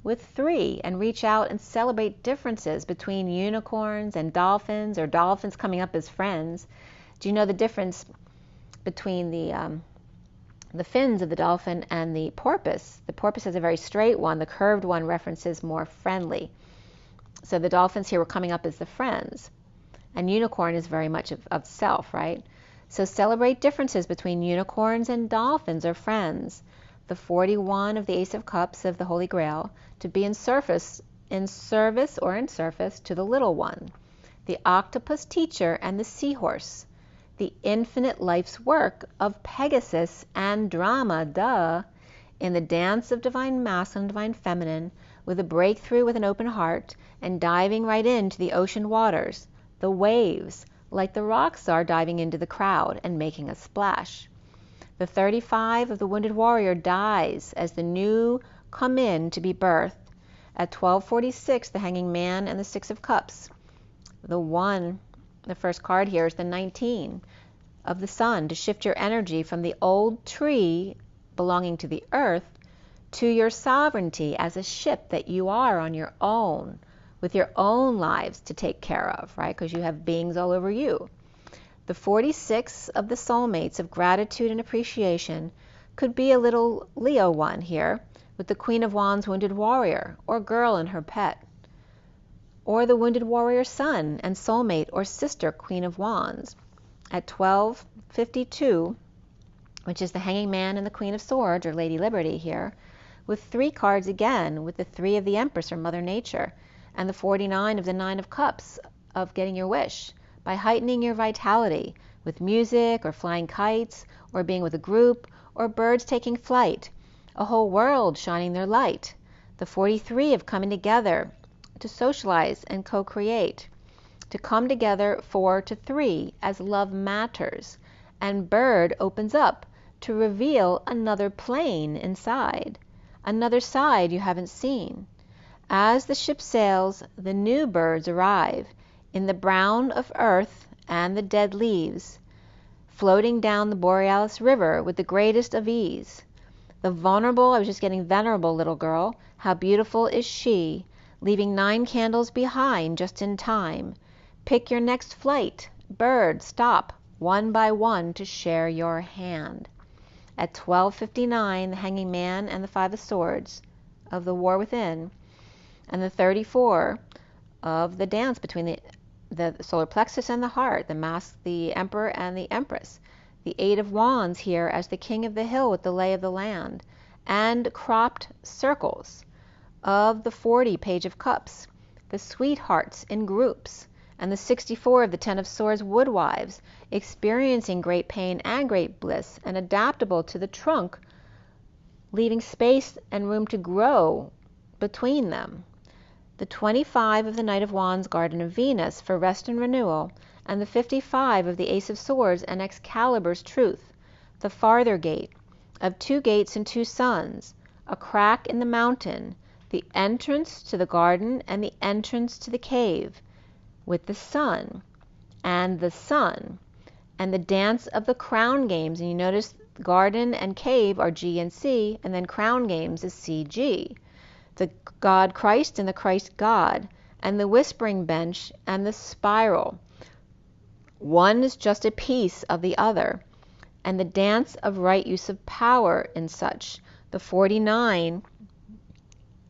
with 3 and reach out and celebrate differences between unicorns and dolphins, or dolphins coming up as friends. Do you know the difference between the fins of the dolphin and the porpoise? The porpoise has a very straight one. The curved one references more friendly. So the dolphins here were coming up as the friends. And unicorn is very much of self, right? So celebrate differences between unicorns and dolphins or friends. The 41 of the Ace of Cups of the Holy Grail, to be in service to the little one. The octopus teacher and the seahorse. The infinite life's work of Pegasus and drama, in the dance of divine masculine, divine feminine, with a breakthrough with an open heart, and diving right into the ocean waters, the waves, like the rock star diving into the crowd and making a splash. The 35 of the Wounded Warrior dies as the new come in to be birthed. At 1246, the Hanging Man and the 6 of Cups. The first card here is the 19 of the Sun, to shift your energy from the old tree belonging to the earth to your sovereignty as a ship that you are on your own, with your own lives to take care of, right? Because you have beings all over you. The 46 of the soulmates of gratitude and appreciation could be a little Leo one here, with the Queen of Wands Wounded Warrior, or girl and her pet. Or the Wounded Warrior son and soulmate or sister Queen of Wands. At 12:52, which is the Hanging Man and the Queen of Swords, or Lady Liberty here, with 3 cards again, with the 3 of the Empress, or Mother Nature, and the 49 of the 9 of Cups, of getting your wish, by heightening your vitality with music, or flying kites, or being with a group, or birds taking flight, a whole world shining their light. The 43 of coming together to socialize and co-create, to come together 4 to 3 as love matters, and bird opens up to reveal another plane inside, another side you haven't seen. As the ship sails, the new birds arrive in the brown of earth and the dead leaves, floating down the Borealis River with the greatest of ease. The vulnerable, I was just getting venerable little girl, how beautiful is she, leaving 9 candles behind just in time. Pick your next flight, bird, stop, one by one to share your hand. At 12:59, the Hanging Man and the 5 of Swords of the War Within, and the 34 of the dance between the solar plexus and the heart, the Emperor and the Empress. The 8 of Wands here as the King of the Hill with the lay of the land, and cropped circles of the 40 Page of Cups, the sweethearts in groups, and the 64 of the 10 of Swords woodwives, experiencing great pain and great bliss, and adaptable to the trunk, leaving space and room to grow between them. The 25 of the Knight of Wands, Garden of Venus, for rest and renewal, and the 55 of the Ace of Swords and Excalibur's truth, the farther gate, of 2 gates and 2 suns, a crack in the mountain, the entrance to the garden and the entrance to the cave, with the sun, and the dance of the crown games. And you notice garden and cave are G and C, and then crown games is CG. The God Christ and the Christ God, and the whispering bench and the spiral. One is just a piece of the other, and the dance of right use of power in such. The 49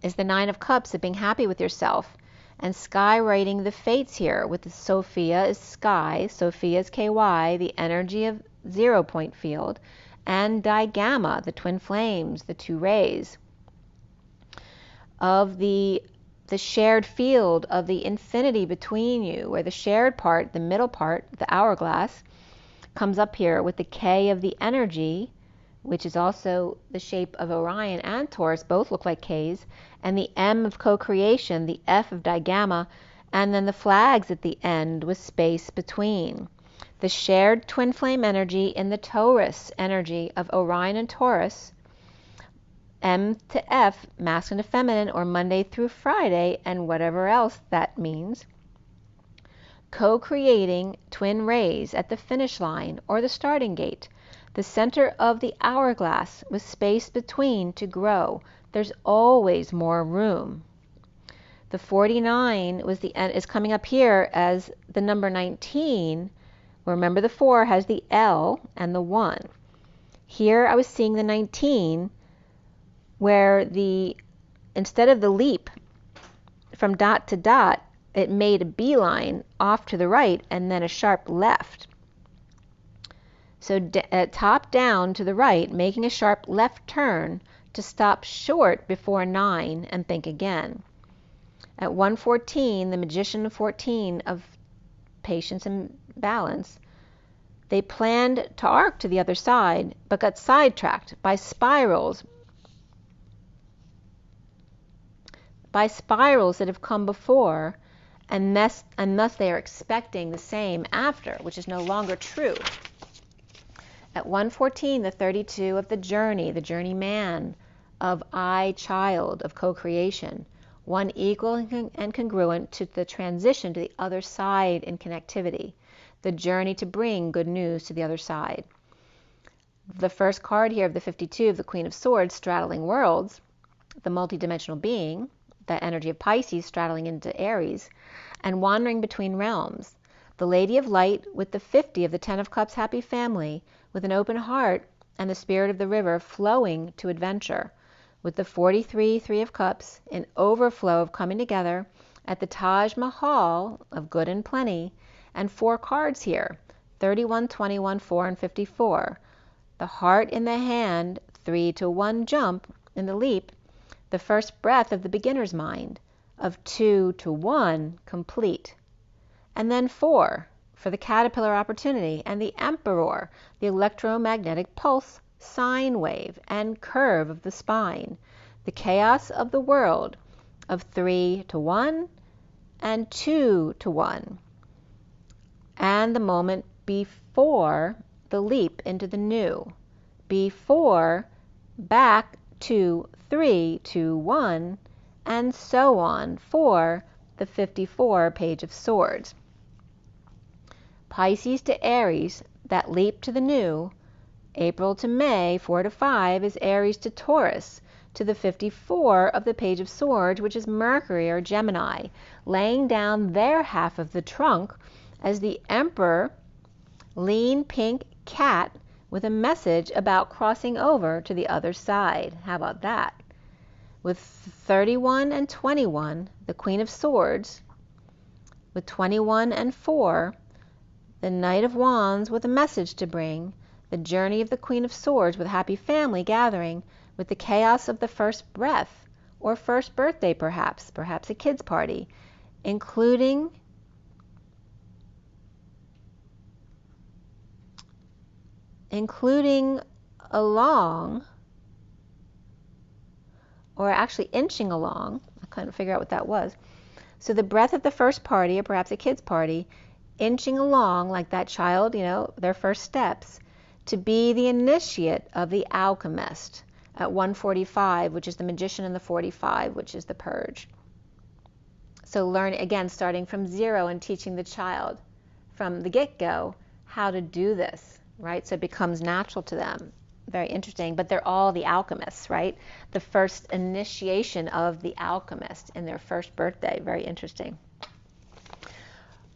is the 9 of Cups of being happy with yourself, and skywriting the fates here with the Sophia is sky, Sophia is KY, the energy of 0 point field, and digamma, the twin flames, the 2 rays of the shared field of the infinity between you, where the shared part, the middle part, the hourglass, comes up here with the K of the energy, which is also the shape of Orion and Taurus, both look like Ks, and the M of co-creation, the F of digamma, and then the flags at the end with space between. The shared twin flame energy in the Taurus energy of Orion and Taurus, M to F, masculine to feminine, or Monday through Friday, and whatever else that means. Co-creating twin rays at the finish line or the starting gate, the center of the hourglass with space between to grow. There's always more room. The 49 is coming up here as the number 19. Remember the 4 has the L and the 1. Here I was seeing the 19 where instead of the leap from dot to dot, it made a beeline off to the right and then a sharp left. So top down to the right, making a sharp left turn to stop short before 9 and think again. At 114, the Magician of 14 of patience and balance, they planned to arc to the other side, but got sidetracked by spirals that have come before, and thus they are expecting the same after, which is no longer true. At 114, the 32 of the journeyman of I-child, of co-creation, one equal and congruent to the transition to the other side in connectivity, the journey to bring good news to the other side. The first card here of the 52 of the Queen of Swords, straddling worlds, the multidimensional being, that energy of Pisces straddling into Aries, and wandering between realms. The Lady of Light with the 50 of the 10 of Cups, happy family, with an open heart and the spirit of the river flowing to adventure. With the 43 3 of Cups, in overflow of coming together at the Taj Mahal of good and plenty, and 4 cards here, 31, 21, 4, and 54. The heart in the hand, 3 to 1 jump in the leap, the first breath of the beginner's mind, of 2 to 1 complete. And then 4 for the caterpillar opportunity, and the emperor, the electromagnetic pulse, sine wave, and curve of the spine, the chaos of the world, of 3 to 1 and 2 to 1, and the moment before the leap into the new, before back to 3 to 1, and so on for the 54 Page of Swords. Pisces to Aries, that leap to the new, April to May, 4 to 5, is Aries to Taurus, to the 54 of the Page of Swords, which is Mercury or Gemini, laying down their half of the trunk as the Emperor, lean pink cat with a message about crossing over to the other side. How about that? With 31 and 21, the Queen of Swords, with 21 and 4, the Knight of Wands with a message to bring, the journey of the Queen of Swords with happy family gathering, with the chaos of the first breath, or first birthday perhaps a kid's party, including along, or actually inching along. I couldn't figure out what that was. So the breath of the first party, or perhaps a kid's party, inching along like that child, their first steps, to be the initiate of the alchemist at 145, which is the magician, and the 45, which is the purge. So learn, again, starting from 0 and teaching the child from the get-go how to do this, right? So it becomes natural to them. Very interesting, but they're all the alchemists, right? The first initiation of the alchemist in their first birthday. Very interesting.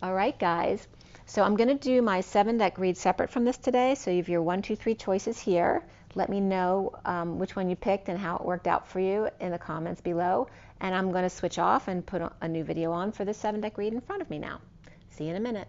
All right, guys. So I'm going to do my 7-deck read separate from this today. So you have your 1, 2, 3 choices here. Let me know which one you picked and how it worked out for you in the comments below. And I'm going to switch off and put a new video on for this 7-deck read in front of me now. See you in a minute.